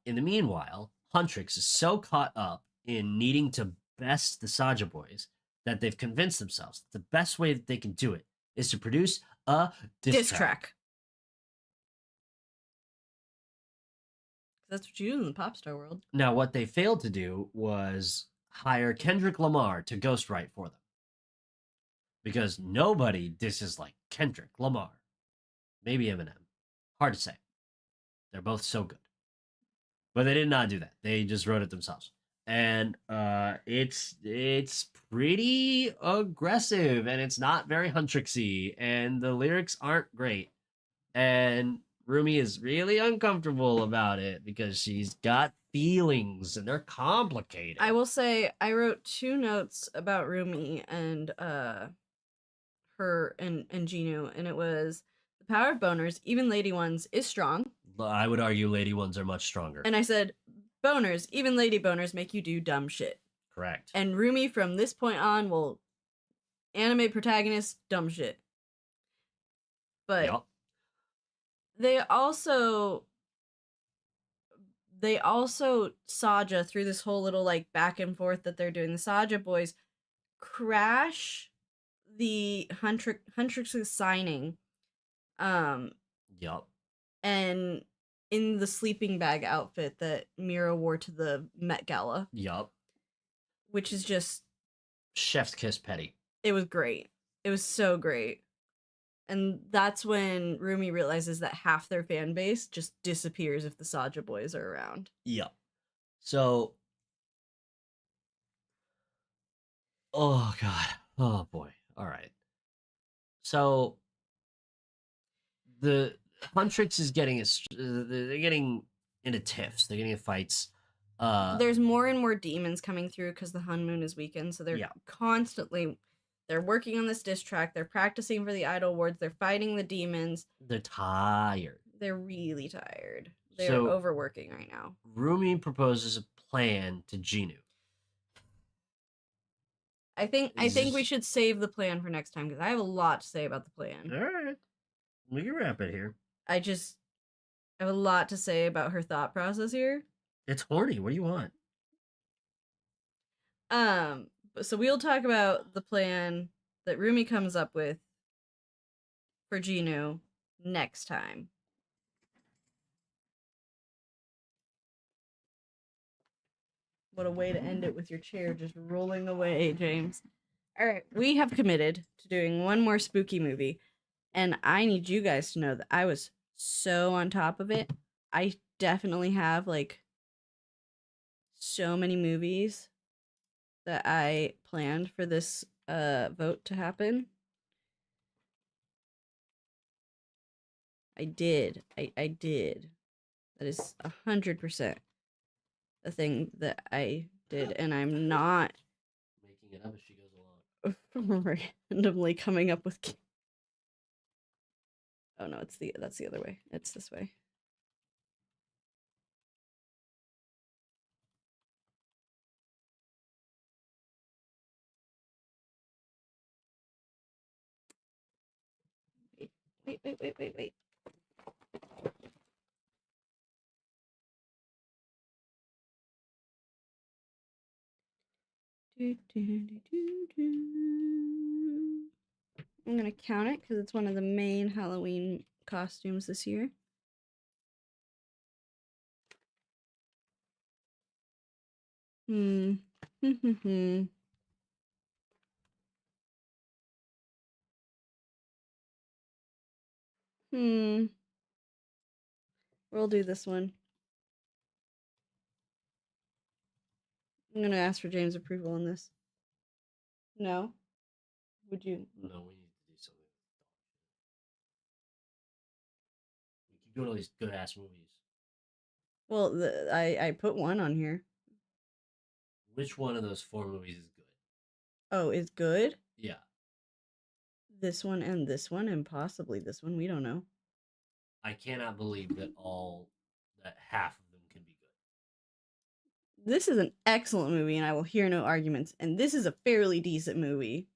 In the meanwhile, Huntrix is so caught up in needing to best the Saja boys that they've convinced themselves that the best way that they can do it is to produce a diss track. That's what you do in the pop star world. Now, what they failed to do was hire Kendrick Lamar to ghostwrite for them. Because nobody disses like Kendrick Lamar. Maybe Eminem. Hard to say. They're both so good. But they did not do that. They just wrote it themselves. And it's pretty aggressive, and it's not very Huntrixy, and the lyrics aren't great. And Rumi is really uncomfortable about it because she's got feelings and they're complicated. I will say I wrote 2 notes about Rumi and her and Ginu, and it was the power of boners, even lady ones, is strong. I would argue lady ones are much stronger. And I said, boners, even lady boners, make you do dumb shit. Correct. And Rumi from this point on will anime protagonist dumb shit. But Yep. they also Saja, through this whole little like back and forth that they're doing, the Saja boys crash the Huntrix's signing. Yep. And in the sleeping bag outfit that Mira wore to the Met Gala. Yep. Which is just chef's kiss petty. It was great. It was so great. And that's when Rumi realizes that half their fan base just disappears if the Saja boys are around. Yep. So, oh god. Oh boy. All right. So the Huntrix is getting they're getting into tiffs. They're getting into fights. There's more and more demons coming through because the Hun Moon is weakened, so they're constantly they're working on this diss track. They're practicing for the Idol Awards. They're fighting the demons. They're tired. They're really tired. They're overworking right now. Rumi proposes a plan to Ginu. I think we should save the plan for next time because I have a lot to say about the plan. All right. We can wrap it here. I have a lot to say about her thought process here. It's horny. What do you want? So we'll talk about the plan that Rumi comes up with for Ginu next time. What a way to end it with your chair just rolling away, James. All right, we have committed to doing one more spooky movie, and I need you guys to know that I was so on top of it. I definitely have like so many movies that I planned for this vote to happen. I did. I did. That is 100% a thing that I did, and I'm not Making it up as she goes along. randomly coming up with. Oh no, that's the other way. It's this way. Wait. I'm gonna count it because it's one of the main Halloween costumes this year. Hmm. Hmm. We'll do this one. I'm gonna ask for James' approval on this. No? Would you? No, we need to do something. We keep doing all these good ass movies. Well, I put one on here. Which one of those four movies is good? Oh, is good? Yeah. This one, and possibly this one. We don't know. I cannot believe that half of them can be good. This is an excellent movie, and I will hear no arguments. And this is a fairly decent movie.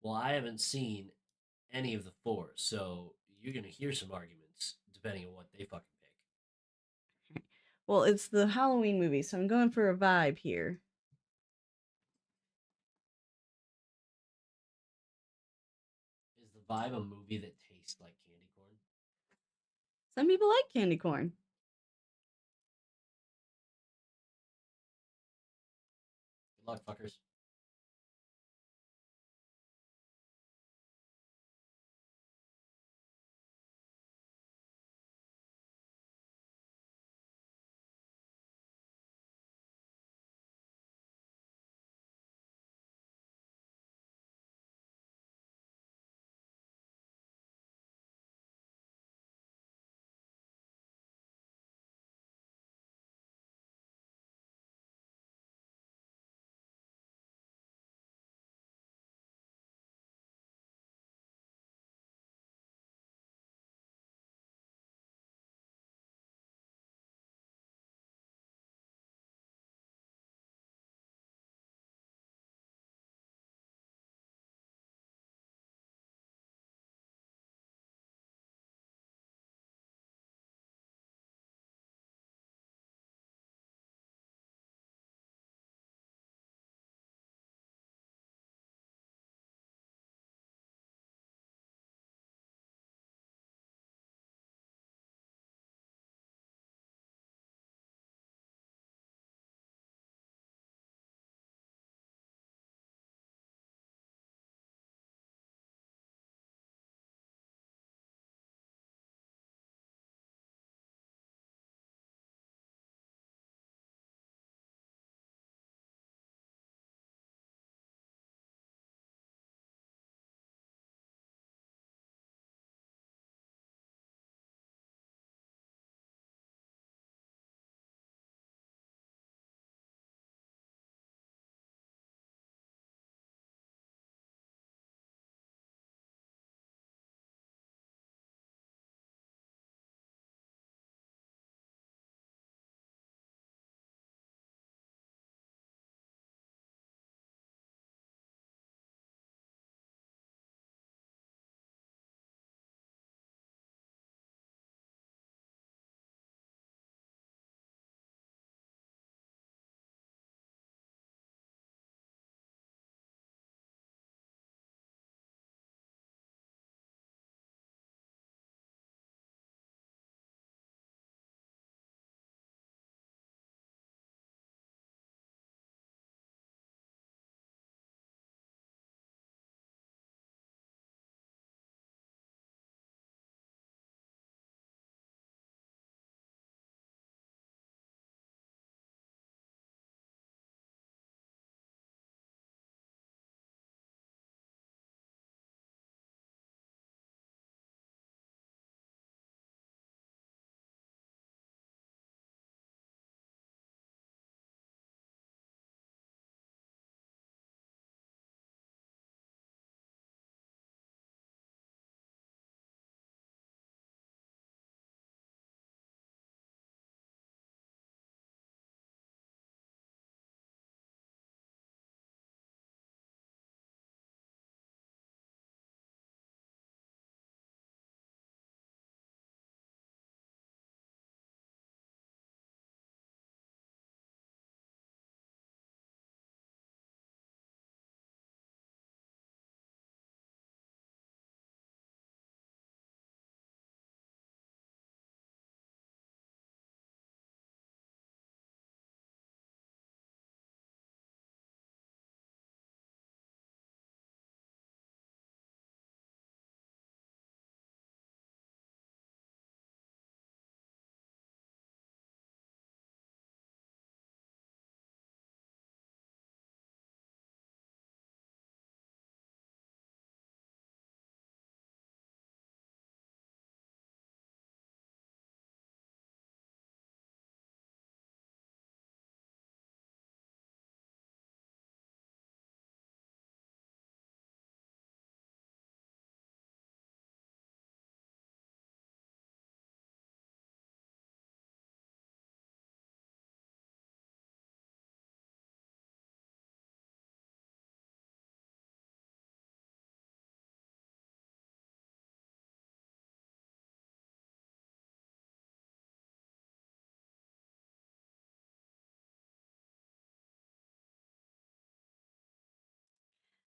Well, I haven't seen any of the four, so you're gonna hear some arguments depending on what they fucking pick. Well, it's the Halloween movie, so I'm going for a vibe here. Is the vibe a movie that tastes like candy corn? Some people like candy corn. Good luck, fuckers.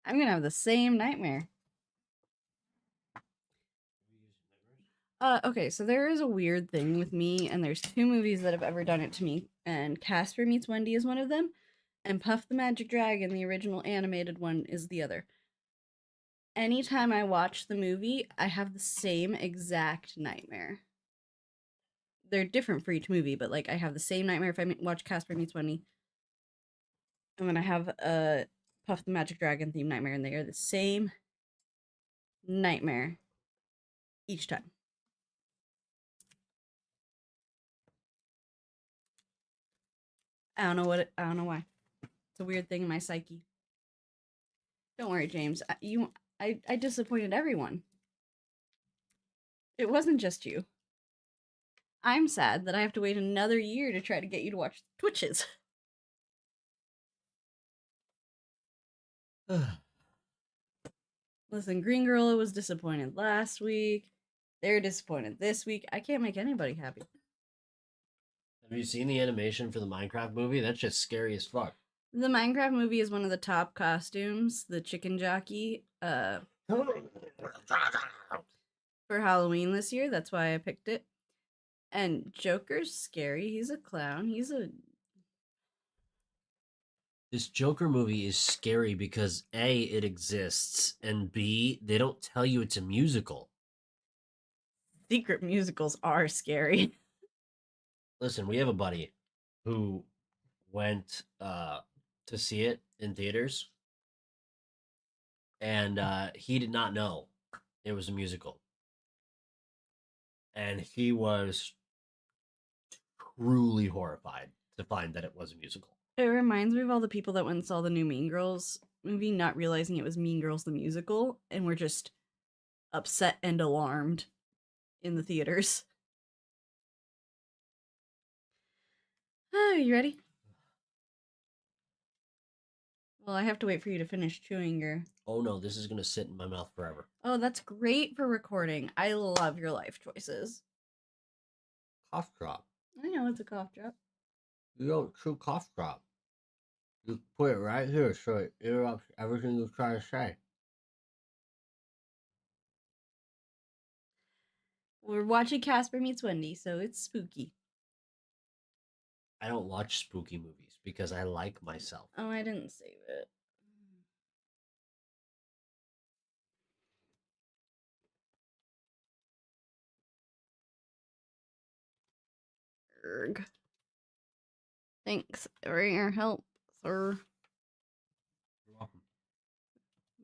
I'm gonna have the same nightmare. Okay, so there is a weird thing with me, and there's two movies that have ever done it to me, and Casper Meets Wendy is one of them, and Puff the Magic Dragon, the original animated one, is the other. Anytime I watch the movie, I have the same exact nightmare. They're different for each movie, but like I have the same nightmare if I watch Casper Meets Wendy, and then I have a Puff the Magic Dragon themed nightmare, and they are the same nightmare each time. I don't know why. It's a weird thing in my psyche. Don't worry, James. I disappointed everyone. It wasn't just you. I'm sad that I have to wait another year to try to get you to watch Twitches. Listen, Green Gorilla was disappointed last week. They're disappointed this week. I can't make anybody happy. Have you seen the animation for the Minecraft movie? That's just scary as fuck. The Minecraft movie is one of the top costumes, the chicken jockey, for Halloween this year. That's why I picked it. And Joker's scary. He's a clown. This Joker movie is scary because A, it exists, and B, they don't tell you it's a musical. Secret musicals are scary. Listen, we have a buddy who went to see it in theaters, and he did not know it was a musical. And he was truly horrified to find that it was a musical. It reminds me of all the people that went and saw the new Mean Girls movie, not realizing it was Mean Girls the musical, and were just upset and alarmed in the theaters. Oh, you ready? Well, I have to wait for you to finish chewing your... Oh no, this is going to sit in my mouth forever. Oh, that's great for recording. I love your life choices. Cough drop. I know it's a cough drop. You don't chew cough drop. You put it right here so it interrupts everything you try to say. We're watching Casper Meets Wendy, so it's spooky. I don't watch spooky movies because I like myself. Oh, I didn't save it. Erg. Thanks for your help, sir. You're welcome.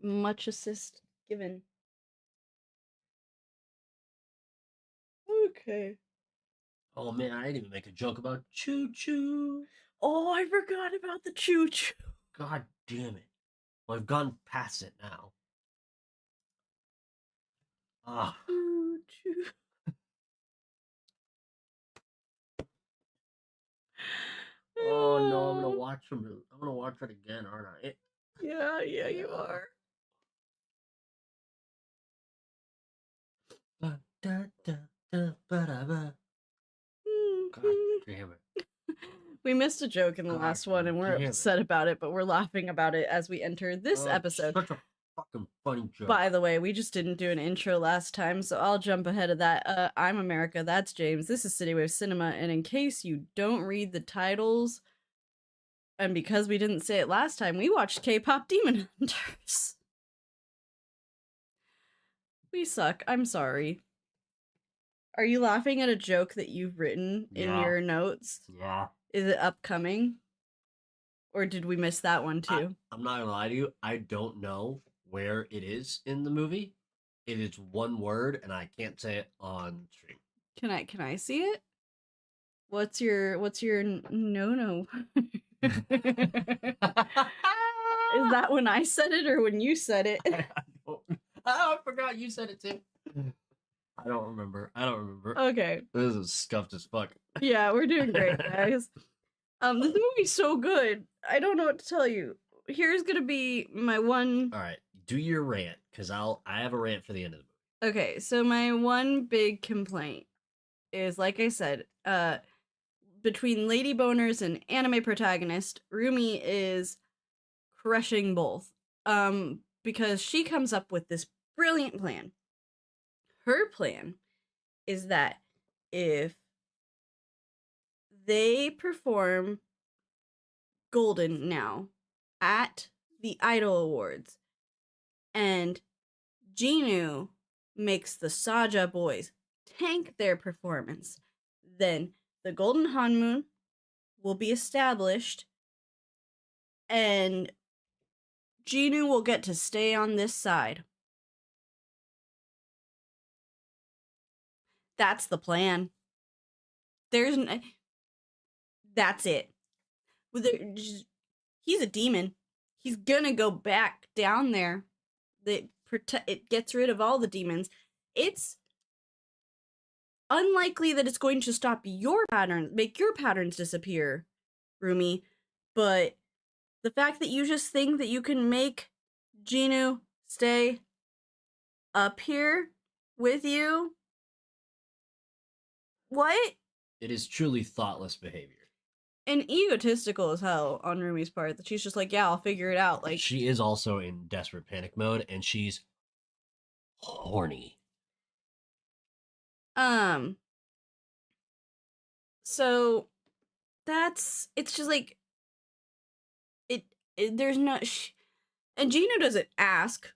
Much assist given. Okay. Oh man, I didn't even make a joke about choo choo. Oh, I forgot about the choo choo. God damn it. Well, I've gone past it now. Ah. Choo choo. Oh no, I'm gonna watch them. I'm gonna watch it again, aren't I? Yeah, you are. God damn it. We missed a joke in the last one, and we're upset about it, but we're laughing about it as we enter this episode. Such a fucking funny joke. By the way, we just didn't do an intro last time, so I'll jump ahead of that. I'm America, that's James, this is CityWavesCinema, and in case you don't read the titles, and because we didn't say it last time, we watched K-Pop Demon Hunters. We suck, I'm sorry. Are you laughing at a joke that you've written in your notes? Yeah. Is it upcoming? Or did we miss that one too? I'm not gonna lie to you, I don't know where it is in the movie. It is one word, and I can't say it on stream. Can I see it? What's your no? Is that when I said it or when you said it? I forgot you said it too. I don't remember. Okay. This is scuffed as fuck. Yeah, we're doing great, guys. This movie's so good. I don't know what to tell you. Here's gonna be my one... Alright, do your rant, because I have a rant for the end of the movie. Okay, so my one big complaint is, like I said, between lady boners and anime protagonist, Rumi is crushing both. because she comes up with this brilliant plan. Her plan is that if they perform Golden now at the Idol Awards and Genu makes the Saja boys tank their performance, then the Golden Hanmoon will be established and Genu will get to stay on this side. That's the plan. That's it. He's a demon. He's gonna go back down there. It gets rid of all the demons. It's unlikely that it's going to stop your patterns, make your patterns disappear, Rumi. But the fact that you just think that you can make Genu stay up here with you, what? It is truly thoughtless behavior. And egotistical as hell on Rumi's part, that she's just like, yeah, I'll figure it out. Like, she is also in desperate panic mode, and she's horny. So it's just like there's no and Gino doesn't ask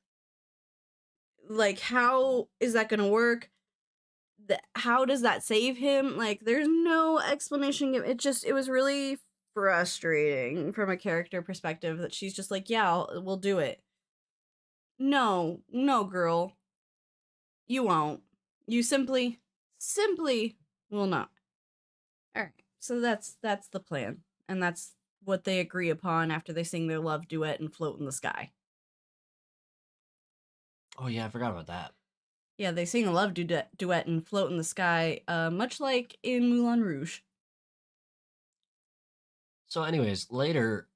like, how is that gonna work, how does that save him? Like, there's no explanation. It was really frustrating from a character perspective that she's just like, yeah, we'll do it. No girl, you won't. You simply will not. All right, so that's the plan, and that's what they agree upon after they sing their love duet and float in the sky. Oh yeah, I forgot about that. Yeah, they sing a love duet and float in the sky, much like in Moulin Rouge. So anyways, later,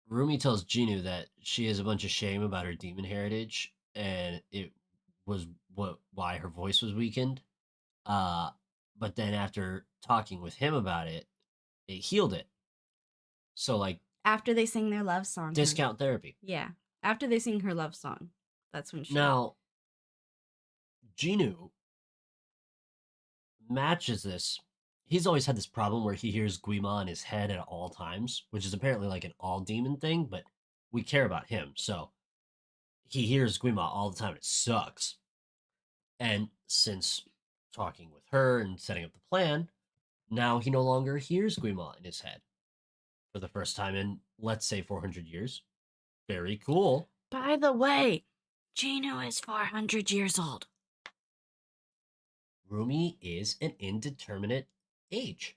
Rumi tells Genu that she has a bunch of shame about her demon heritage, and it was why her voice was weakened. But then after talking with him about it, it healed it. So like After they sing their love song. discount therapy. Yeah. After they sing her love song. That's when she... Now, Genu matches this. He's always had this problem where he hears Guima in his head at all times, which is apparently like an all demon thing, but we care about him. So he hears Guima all the time. It sucks. And since talking with her and setting up the plan, now he no longer hears Guima in his head for the first time in, let's say, 400 years. Very cool. By the way, Genu is 400 years old. Rumi is an indeterminate age.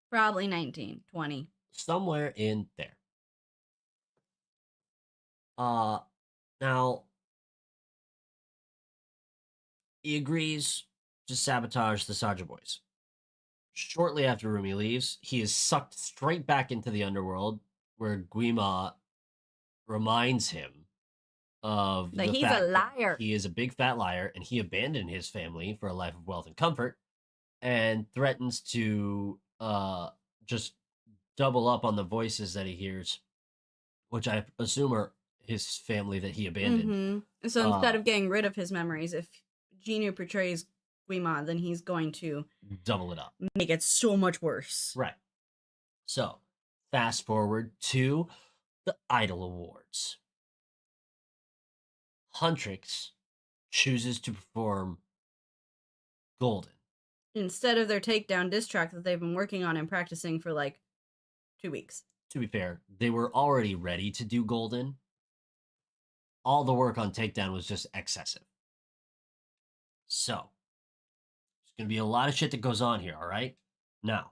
Probably 19, 20. Somewhere in there. Now, he agrees to sabotage the Saja boys. Shortly after Rumi leaves, he is sucked straight back into the underworld, where Guima reminds him of That the he's fact a liar. That he is a big fat liar, and he abandoned his family for a life of wealth and comfort, and threatens to just double up on the voices that he hears, which I assume are his family that he abandoned. Mm-hmm. So instead of getting rid of his memories, if Genu portrays Guima, then he's going to double it up, make it so much worse. Right. So, fast forward to the Idol Awards. Huntrix chooses to perform Golden instead of their takedown diss track that they've been working on and practicing for like 2 weeks. To be fair, they were already ready to do Golden. All the work on takedown was just excessive. So, there's going to be a lot of shit that goes on here, all right? Now,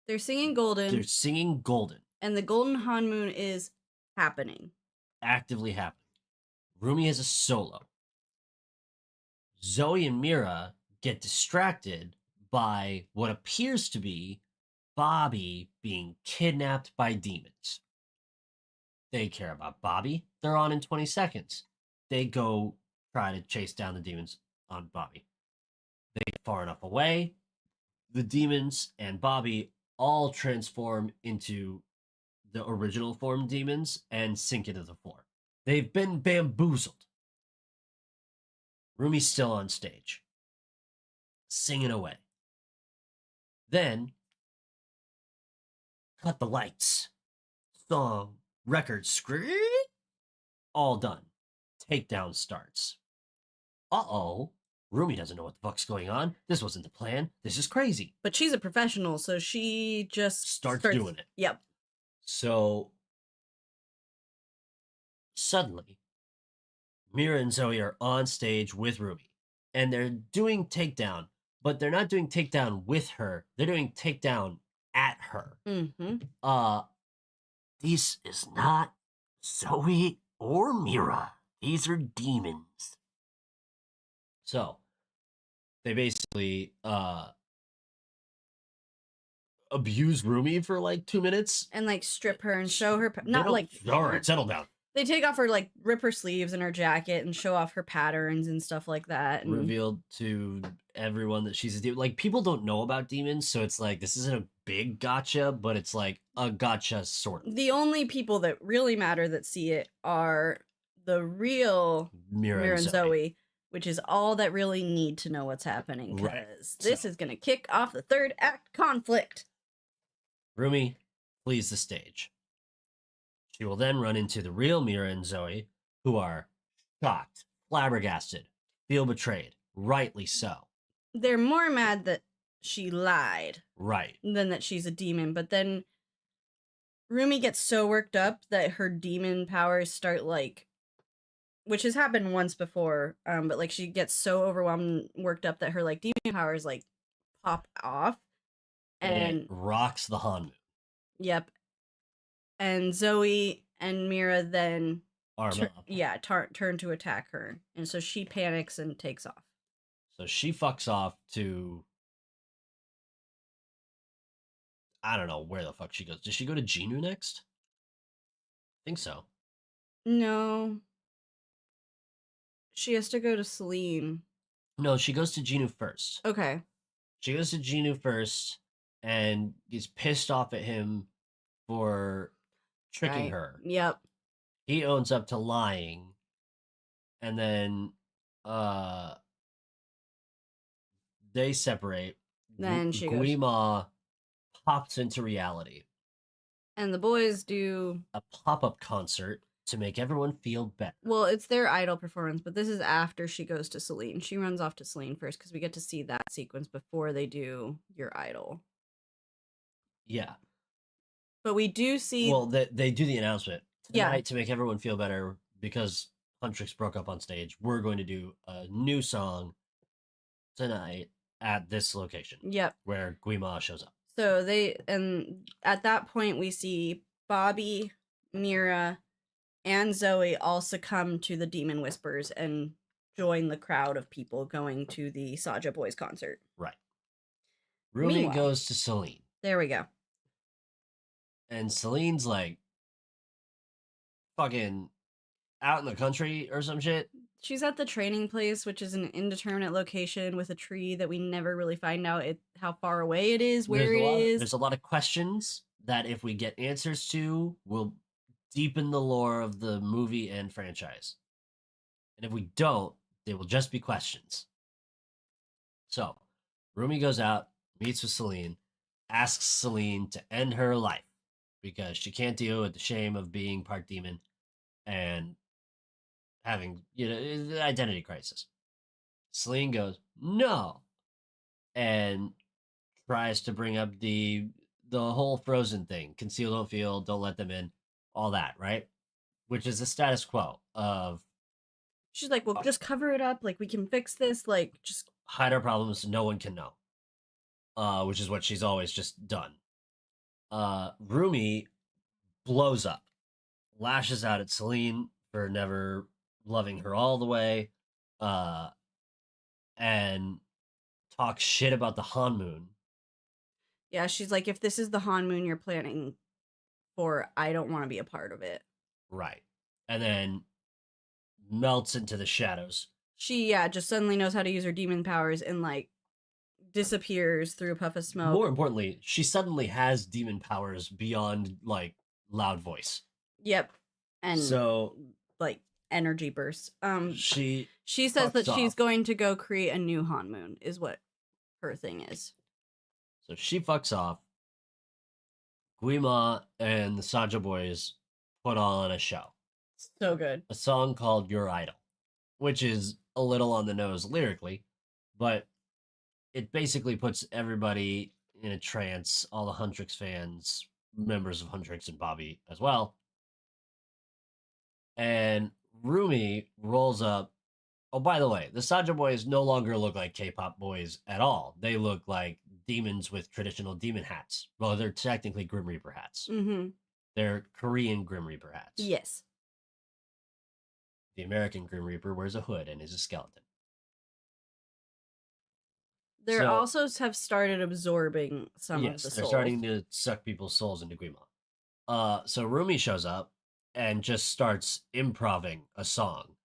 they're singing Golden. They're singing Golden. And the Golden Hanmoon is happening. Actively happening. Rumi has a solo. Zoe and Mira get distracted by what appears to be Bobby being kidnapped by demons. They care about Bobby. They're on in 20 seconds. They go try to chase down the demons on Bobby. They get far enough away. The demons and Bobby all transform into the original form demons and sink into the floor. They've been bamboozled. Rumi's still on stage, singing away. Then, cut the lights. Song, record, screen, all done. Takedown starts. Uh-oh. Rumi doesn't know what the fuck's going on. This wasn't the plan. This is crazy. But she's a professional, so she just starts doing it. Yep. So, suddenly, Mira and Zoe are on stage with Rumi, and they're doing takedown, but they're not doing takedown with her. They're doing takedown at her. Mm-hmm. This is not Zoe or Mira. These are demons. So, they basically abuse Rumi for like 2 minutes and like strip her and show her all right, settle down. They take off her, like, rip her sleeves and her jacket and show off her patterns and stuff like that. And revealed to everyone that she's a demon. Like, people don't know about demons, so it's like, this isn't a big gotcha, but it's like a gotcha sort of. The only people that really matter that see it are the real Mira and Zoe, which is all that really need to know what's happening, because this is going to kick off the third act conflict. Rumi flees the stage. She will then run into the real Mira and Zoe, who are shocked, flabbergasted, feel betrayed, rightly so. They're more mad that she lied, right, than that she's a demon. But then Rumi gets so worked up that her demon powers start, like, which has happened once before, but like she gets so overwhelmed and worked up that her like demon powers like pop off, and it rocks the Hanmu. Yep. And Zoe and Mira then turn to attack her, and so she panics and takes off. So she fucks off to, I don't know where the fuck she goes. Does she go to Genu next? I think so. No. She has to go to Celine. No, she goes to Genu first. Okay. She goes to Genu first and gets pissed off at him for tricking her. Yep. He owns up to lying, and then they separate. Then Guima pops into reality. And the boys do a pop-up concert to make everyone feel better. Well, it's their idol performance, but this is after she goes to Celine. She runs off to Celine first because we get to see that sequence before they do Your Idol. Yeah. But we do see... Well, they do the announcement. Tonight, to make everyone feel better, because Huntrix broke up on stage, we're going to do a new song tonight at this location. Yep. Where Guima shows up. So and at that point, we see Bobby, Mira, and Zoe all succumb to the Demon Whispers and join the crowd of people going to the Saja Boys concert. Right. Rumi goes to Celine. There we go. And Celine's like fucking out in the country or some shit. She's at the training place, which is an indeterminate location with a tree that we never really find out how far away it is, where it is. There's a lot of questions that if we get answers to, will deepen the lore of the movie and franchise. And if we don't, they will just be questions. So, Rumi goes out, meets with Celine, asks Celine to end her life because she can't deal with the shame of being part demon and having, the identity crisis. Celine goes, no, and tries to bring up the whole Frozen thing. Conceal, don't feel, don't let them in. All that, right? Which is the status quo of... She's like, well, just cover it up. Like, we can fix this. Like, just... hide our problems. No one can know. Which is what she's always just done. Rumi blows up. Lashes out at Celine for never loving her all the way. And talks shit about the Hanmoon. Yeah, she's like, if this is the Hanmoon you're planning... or I don't want to be a part of it. Right. And then melts into the shadows. She, just suddenly knows how to use her demon powers and, like, disappears through a puff of smoke. More importantly, she suddenly has demon powers beyond, like, loud voice. Yep. And So like energy bursts. she She says that fucks she's off. going to go create a new Hanmoon, is what her thing is. So she fucks off. Guima and the Saja Boys put on a show. So good. A song called Your Idol, which is a little on the nose lyrically, but it basically puts everybody in a trance, all the Huntrix fans, members of Huntrix and Bobby as well. And Rumi rolls up. Oh, by the way, the Saja Boys no longer look like K-pop boys at all. They look like demons with traditional demon hats. Well, they're technically Grim Reaper hats. Mm-hmm. They're Korean Grim Reaper hats. Yes. The American Grim Reaper wears a hood and is a skeleton. They also have started absorbing some of the souls. They're starting to suck people's souls into Guima. So Rumi shows up and just starts improving a song.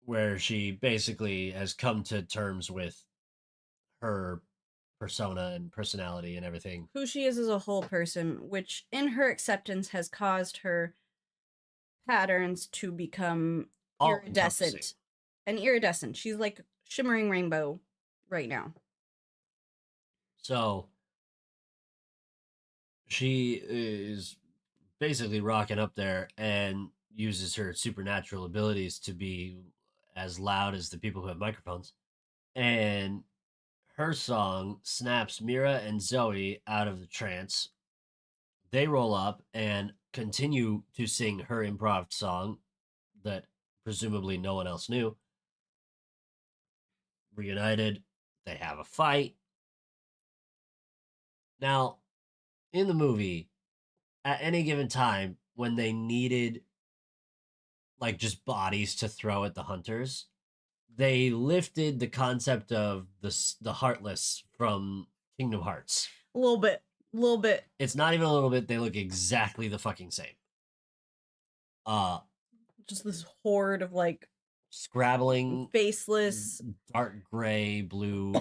Where she basically has come to terms with her persona and personality and everything. Who she is as a whole person, which in her acceptance has caused her patterns to become iridescent. And iridescent. She's like shimmering rainbow right now. So she is basically rocking up there and uses her supernatural abilities to be as loud as the people who have microphones. And her song snaps Mira and Zoe out of the trance. They roll up and continue to sing her improv song that presumably no one else knew. Reunited, they have a fight. Now, in the movie, at any given time, when they needed like just bodies to throw at the hunters, they lifted the concept of the Heartless from Kingdom Hearts. A little bit. It's not even a little bit. They look exactly the fucking same. Just this horde of like scrabbling, faceless, dark gray, blue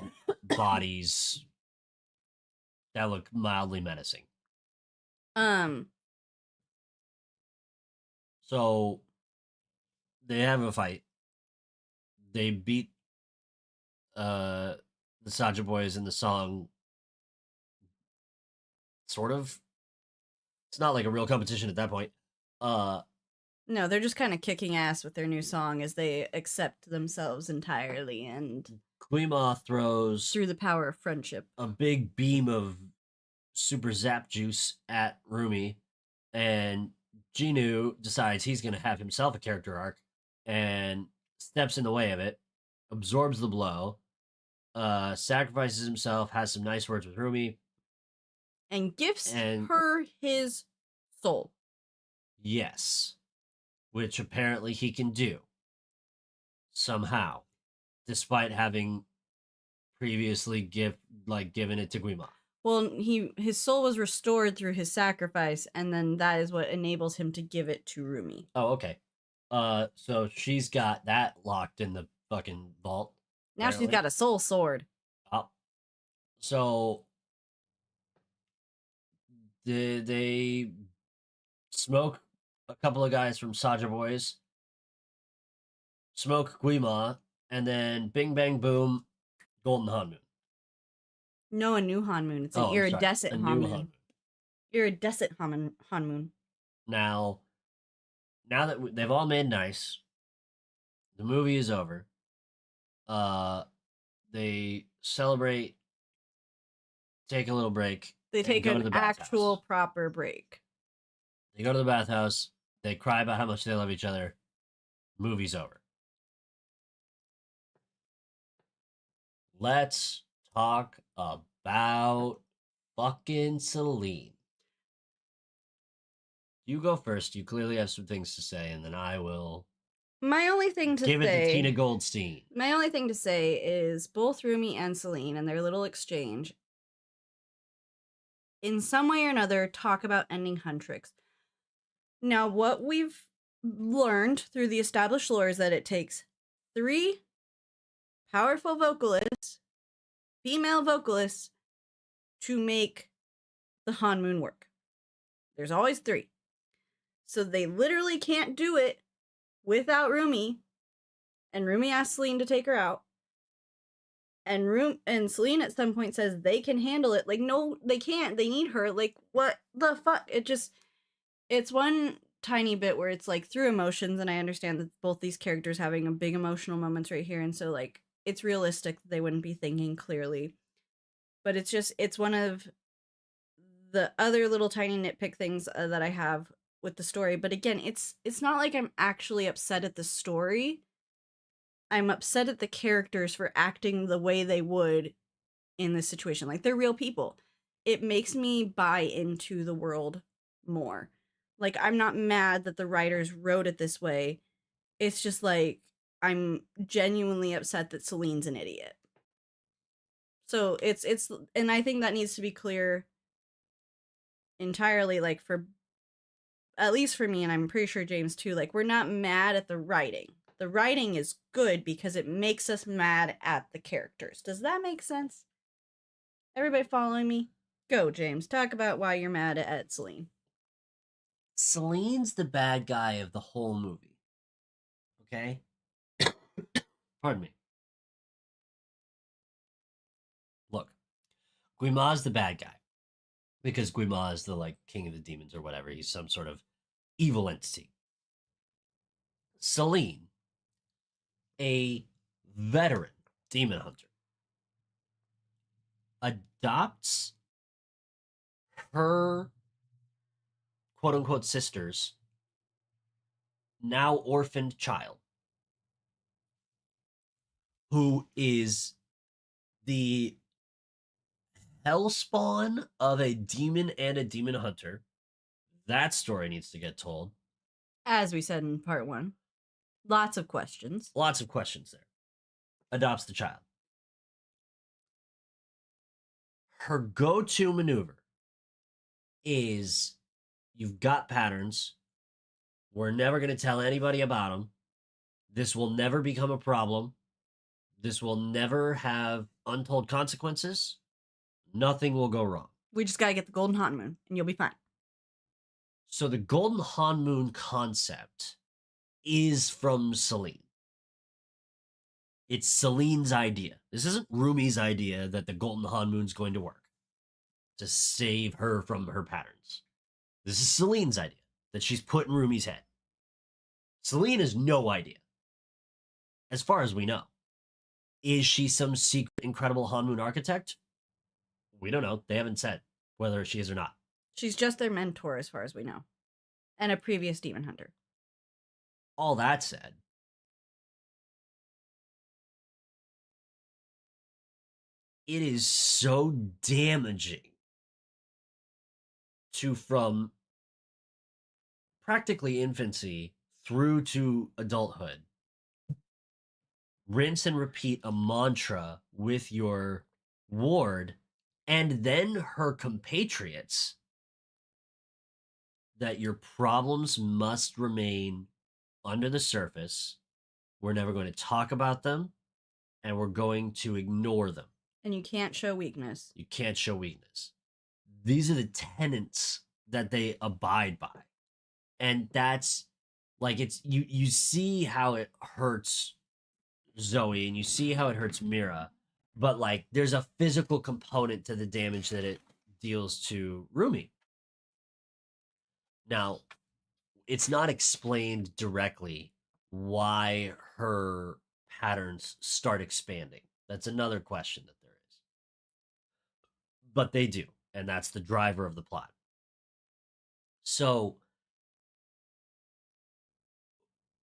bodies that look mildly menacing. So they have a fight. They beat the Saja Boys in the song. Sort of. It's not like a real competition at that point. No, they're just kind of kicking ass with their new song as they accept themselves entirely, and Guima throws through the power of friendship a big beam of super zap juice at Rumi, and Genu decides he's going to have himself a character arc and steps in the way of it, absorbs the blow, sacrifices himself, has some nice words with Rumi, and gifts her his soul. Yes. Which apparently he can do somehow, despite having previously given it to Guima. Well, his soul was restored through his sacrifice, and then that is what enables him to give it to Rumi. Oh, okay. So she's got that locked in the fucking vault. Now apparently. She's got a soul sword. Oh. So they smoke a couple of guys from Saja Boys, smoke Guima, and then bing bang boom, golden Hanmoon. No, a new Hanmoon. It's an iridescent Hanmoon. Iridescent Hanmoon. Now that they've all made nice, the movie is over. They celebrate, take a little break. They take an actual proper break. They go to the bathhouse. They cry about how much they love each other. Movie's over. Let's talk about fucking Celine. You go first. You clearly have some things to say, and then I will. My only thing to give it to Tina Goldstein. My only thing to say is both Rumi and Celine and their little exchange, in some way or another, talk about ending Huntrix. Now, what we've learned through the established lore is that it takes 3 powerful vocalists, female vocalists, to make the Hanmoon work. There's always 3. So they literally can't do it without Rumi, and Rumi asks Celine to take her out. And Celine at some point says they can handle it. Like, no, they can't. They need her. Like, what the fuck? It's one tiny bit where it's like through emotions, and I understand that both these characters having a big emotional moments right here, and so like it's realistic that they wouldn't be thinking clearly. But it's one of the other little tiny nitpick things that I have with the story. But again, it's not like I'm actually upset at the story. I'm upset at the characters for acting the way they would in this situation. Like, they're real people. It makes me buy into the world more. Like, I'm not mad that the writers wrote it this way. It's just like I'm genuinely upset that Celine's an idiot. So it's and I think that needs to be clear entirely, like, for at least for me, and I'm pretty sure James too. Like, we're not mad at the writing. The writing is good because it makes us mad at the characters. Does that make sense? Everybody following me? Go, James. Talk about why you're mad at Celine. Celine's the bad guy of the whole movie. Okay? Pardon me. Look, Guima's the bad guy because Guima is the like king of the demons or whatever. He's some sort of evil entity. Celine, a veteran demon hunter, adopts her quote unquote sister's now orphaned child, who is the hellspawn of a demon and a demon hunter. That story needs to get told. As we said in part 1, lots of questions. Lots of questions there. Adopts the child. Her go to maneuver is you've got patterns. We're never going to tell anybody about them. This will never become a problem. This will never have untold consequences. Nothing will go wrong. We just gotta get the golden honeymoon, and you'll be fine. So the golden honeymoon concept is from Celine. It's Celine's idea. This isn't Rumi's idea that the golden honeymoon's going to work to save her from her patterns. This is Celine's idea that she's put in Rumi's head. Celine has no idea, as far as we know. Is she some secret, incredible honeymoon architect? We don't know. They haven't said whether she is or not. She's just their mentor, as far as we know, and a previous demon hunter. All that said, it is so damaging to, from practically infancy through to adulthood, rinse and repeat a mantra with your ward and then her compatriots that your problems must remain under the surface. We're never going to talk about them, and we're going to ignore them. And you can't show weakness. You can't show weakness. These are the tenets that they abide by. And that's like, it's you see how it hurts Zoe and you see how it hurts Mira, but like there's a physical component to the damage that it deals to Rumi. Now, it's not explained directly why her patterns start expanding. That's another question that there is. But they do, and that's the driver of the plot. So,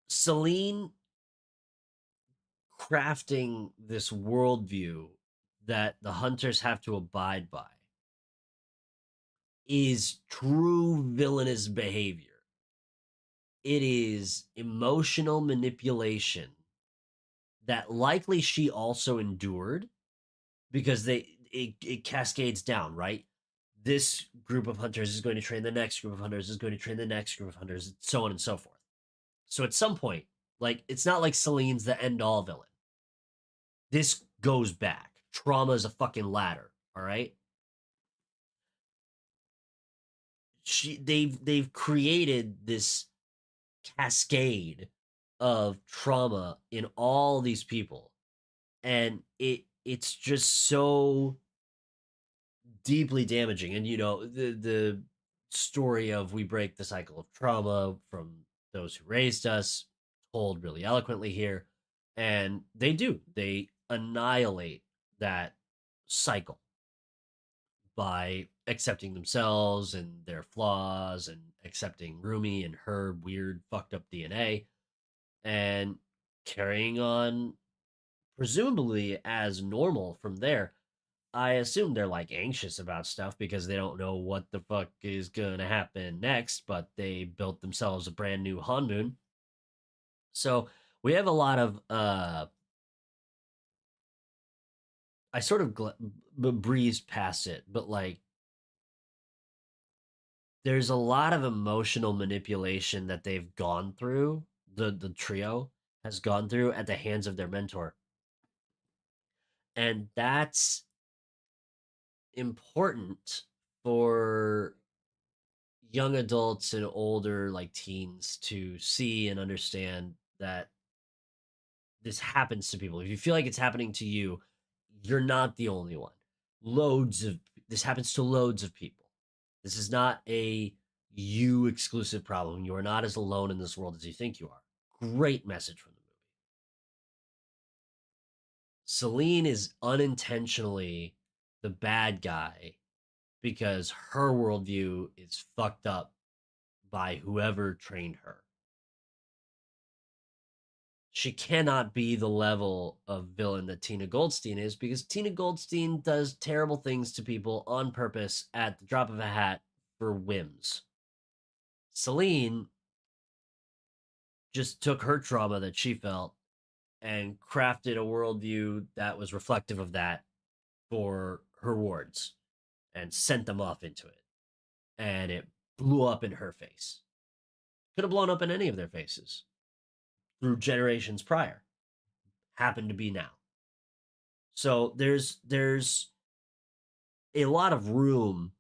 Celine crafting this worldview that the hunters have to abide by is true villainous behavior. It is emotional manipulation that likely she also endured because it cascades down, right? This group of hunters is going to train the next group of hunters, is going to train the next group of hunters, so on and so forth. So at some point, like, it's not like Celine's the end all villain. This goes back. Trauma is a fucking ladder, all right? they've created this cascade of trauma in all these people, and it's just so deeply damaging. And the story of we break the cycle of trauma from those who raised us, told really eloquently here, and they annihilate that cycle by accepting themselves and their flaws and accepting Rumi and her weird fucked up DNA and carrying on presumably as normal from there. I assume they're like anxious about stuff because they don't know what the fuck is gonna happen next, but they built themselves a brand new Hanmoon. So we have a lot of I sort of breezed past it, but like there's a lot of emotional manipulation that they've gone through, the trio has gone through at the hands of their mentor. And that's important for young adults and older like teens to see and understand that this happens to people. If you feel like it's happening to you, you're not the only one. Loads of this happens to loads of people. This is not a you exclusive problem. You are not as alone in this world as you think you are. Great message from the movie. Celine is unintentionally the bad guy because her worldview is fucked up by whoever trained her. She cannot be the level of villain that Tina Goldstein is because Tina Goldstein does terrible things to people on purpose at the drop of a hat for whims. Celine just took her trauma that she felt and crafted a worldview that was reflective of that for her wards and sent them off into it. And it blew up in her face. Could have blown up in any of their faces through generations prior. Happened to be now. So there's a lot of room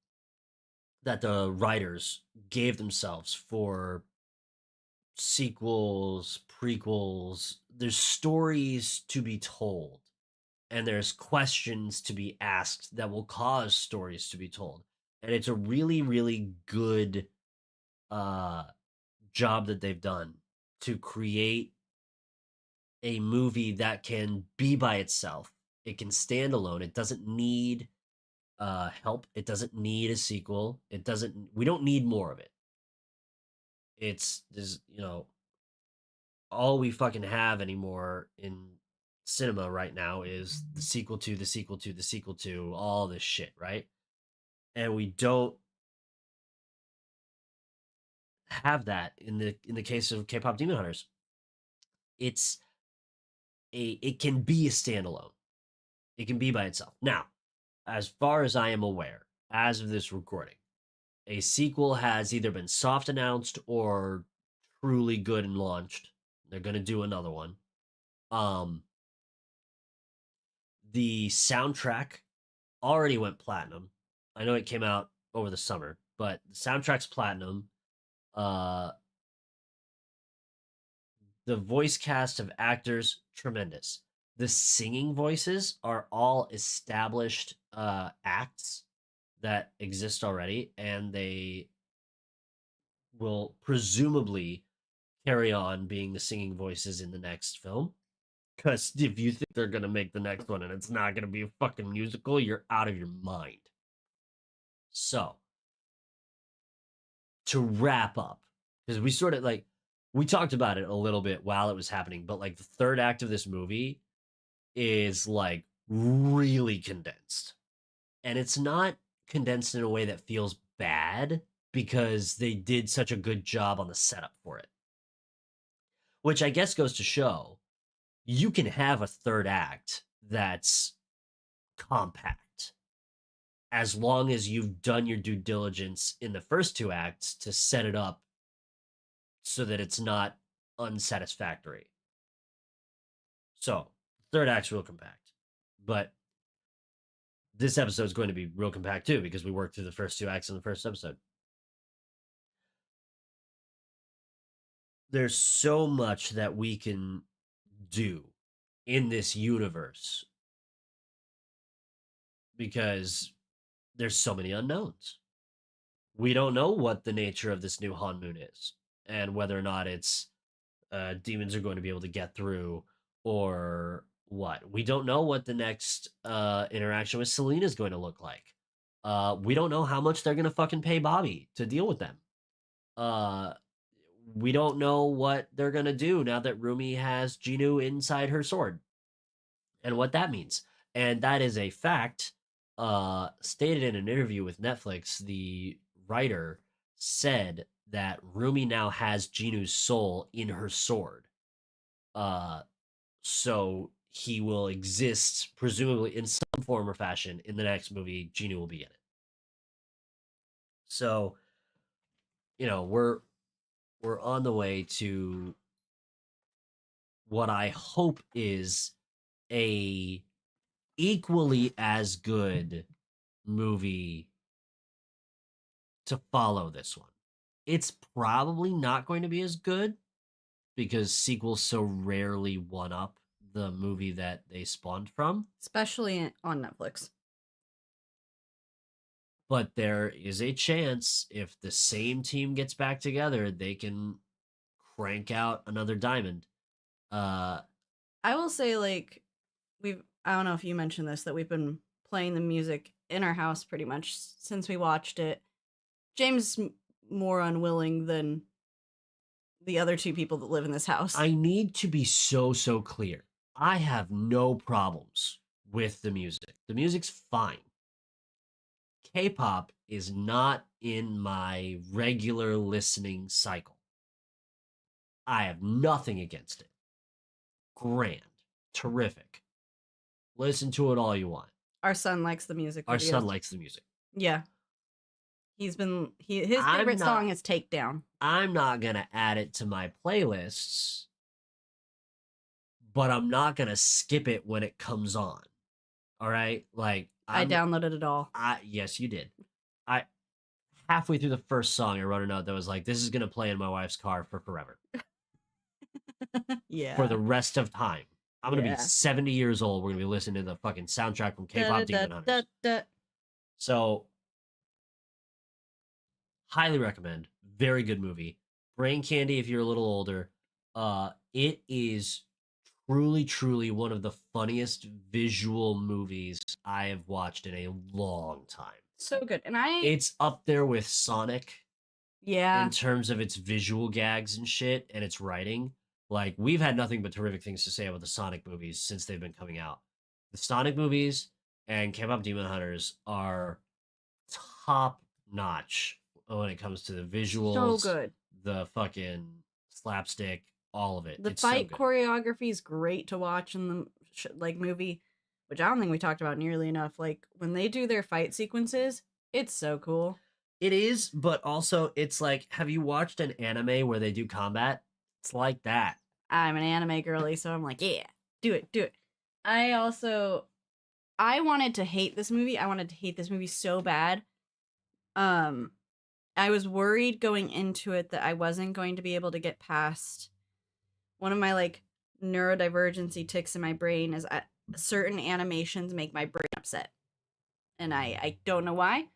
that the writers gave themselves for sequels, prequels. There's stories to be told, and there's questions to be asked that will cause stories to be told. And it's a really, really good uh, job that they've done to create a movie that can be by itself. It can stand alone. It doesn't need help. It doesn't need a sequel. It doesn't. We don't need more of it. It's there's all we fucking have anymore in cinema right now is the sequel to the sequel to the sequel to all this shit, right? And we don't have that in the case of K-pop Demon Hunters. It's it can be a standalone. It can be by itself. Now, as far as I am aware, as of this recording, a sequel has either been soft announced or truly good and launched. They're going to do another one. Um the soundtrack already went platinum. I know it came out over the summer, but the soundtrack's platinum. Uh the voice cast of actors tremendous. The singing voices are all established acts that exist already, and they will presumably carry on being the singing voices in the next film. Because if you think they're gonna make the next one and it's not gonna be a fucking musical, you're out of your mind. So to wrap up, because we sort of like we talked about it a little bit while it was happening, but like the third act of this movie is like really condensed. And it's not condensed in a way that feels bad because they did such a good job on the setup for it. Which I guess goes to show you can have a third act that's compact as long as you've done your due diligence in the first two acts to set it up so that it's not unsatisfactory. So, third act's real compact. But this episode is going to be real compact too because we worked through the first two acts in the first episode. there's so much that we can do in this universe because there's so many unknowns. We don't know what the nature of this new Hanmoon is and whether or not it's demons are going to be able to get through or what. We don't know what the next interaction with Selena is going to look like. We don't know how much they're going to fucking pay Bobby to deal with them. Uh, we don't know what they're going to do now that Rumi has Jinu inside her sword and what that means. And that is a fact stated in an interview with Netflix. The writer said that Rumi now has Jinu's soul in her sword. Uh, so he will exist, presumably in some form or fashion, in the next movie. Jinu will be in it. So, we're on the way to what I hope is a equally as good movie to follow this one. It's probably not going to be as good because sequels so rarely one up the movie that they spawned from. Especially on Netflix. But there is a chance if the same team gets back together, they can crank out another diamond. I will say, like, I don't know if you mentioned this, that we've been playing the music in our house pretty much since we watched it. James is more unwilling than the other two people that live in this house. I need to be so clear. I have no problems with the music. The music's fine. K-pop is not in my regular listening cycle. I have nothing against it. Grand, terrific. Listen to it all you want. Our son likes the music. Our son likes the music. Yeah. His favorite song is Takedown. I'm not going to add it to my playlists, but I'm not going to skip it when it comes on. All right? Like I downloaded it all. Yes, you did. I halfway through the first song I wrote a note that was like, this is going to play in my wife's car for forever. Yeah. For the rest of time. I'm going to be 70 years old. We're going to be listening to the fucking soundtrack from K-pop Demon Hunters. So, highly recommend. Very good movie. Brain Candy if you're a little older. It is truly one of the funniest visual movies I have watched in a long time. So good. And it's up there with Sonic. Yeah. In terms of its visual gags and shit and its writing. Like, we've had nothing but terrific things to say about the Sonic movies since they've been coming out. The Sonic movies and K-pop Demon Hunters are top notch when it comes to the visuals. So good. The fucking slapstick, all of it. The fight choreography is great to watch in the movie, which I don't think we talked about nearly enough. Like, when they do their fight sequences, it's so cool. It is, but also it's like, have you watched an anime where they do combat? It's like that. I'm an anime girly, so I'm like, yeah, do it. I wanted to hate this movie. I wanted to hate this movie so bad. I was worried going into it that I wasn't going to be able to get past one of my, like, neurodivergency tics in my brain is certain animations make my brain upset. And I don't know why.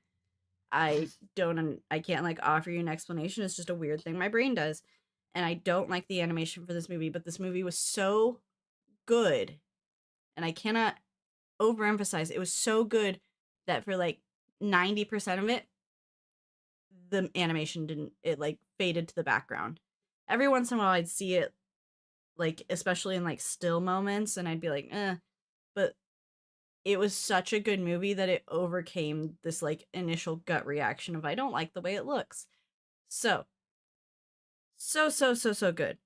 I can't, like, offer you an explanation. It's just a weird thing my brain does. And I don't like the animation for this movie, but this movie was so good. And I cannot overemphasize, it was so good that for, like, 90% of it, the animation like, faded to the background. Every once in a while, I'd see it, like, especially in, like, still moments, and I'd be like, but it was such a good movie that it overcame this, like, initial gut reaction of I don't like the way it looks. So good.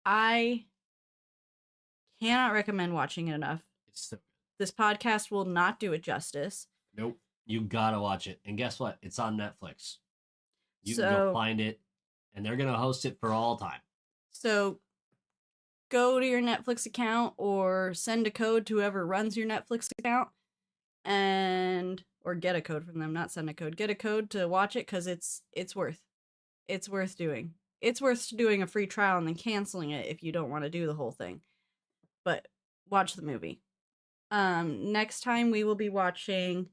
I cannot recommend watching it enough. It's so good. This podcast will not do it justice. Nope. You gotta watch it. And guess what? It's on Netflix. You can go find it, and they're gonna host it for all time. So go to your Netflix account or send a code to whoever runs your Netflix account or get a code from them, not send a code. Get a code to watch it because it's worth doing. it's worth doing a free trial and then canceling it if you don't want to do the whole thing. But watch the movie. Next time we will be watching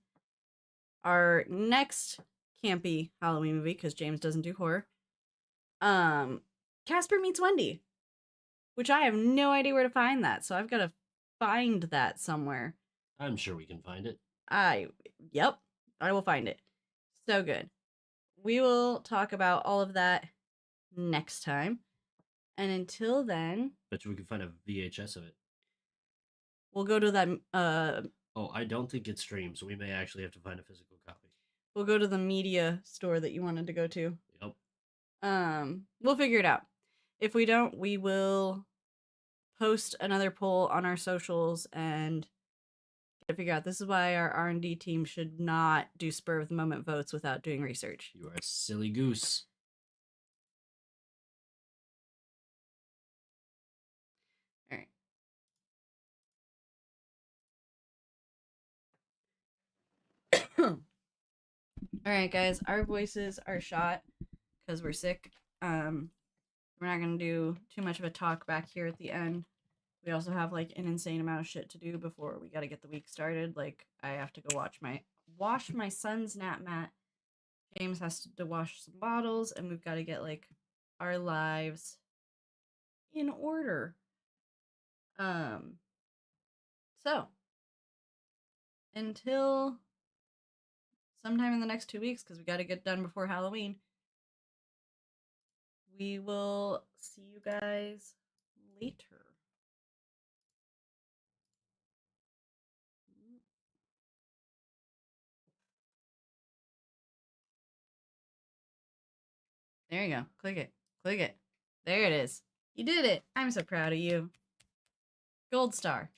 our next campy Halloween movie because James doesn't do horror. Casper Meets Wendy, which I have no idea where to find that, so I've got to find that somewhere. I'm sure we can find it. Yep, I will find it. So good. We will talk about all of that next time. And until then, Bet you we can find a VHS of it. we'll go to that Oh, I don't think it streams, so we may actually have to find a physical copy. we'll go to the media store that you wanted to go to. Yep. We'll figure it out. If we don't, we will post another poll on our socials and figure out. This is why our R&D team should not do spur of the moment votes without doing research. You are a silly goose. All right. All right, guys. Our voices are shot because we're sick. We're not gonna do too much of a talk back here at the end. We also have like an insane amount of shit to do before we gotta get the week started. Like I have to go wash my son's nap mat. James has to wash some bottles, and we've got to get like our lives in order. So until sometime in the next 2 weeks, because we got to get done before Halloween, we will see you guys later. There you go. Click it. Click it. There it is. You did it. I'm so proud of you. Gold star.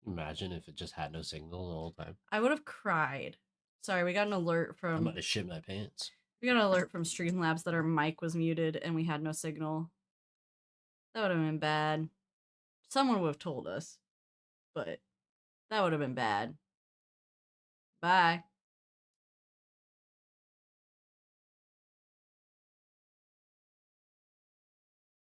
Imagine if it just had no signal the whole time. I would have cried. Sorry, we got an alert I from might have shit my pants. we got an alert from Streamlabs that our mic was muted and we had no signal. That would have been bad. Someone would have told us, but that would have been bad. Bye.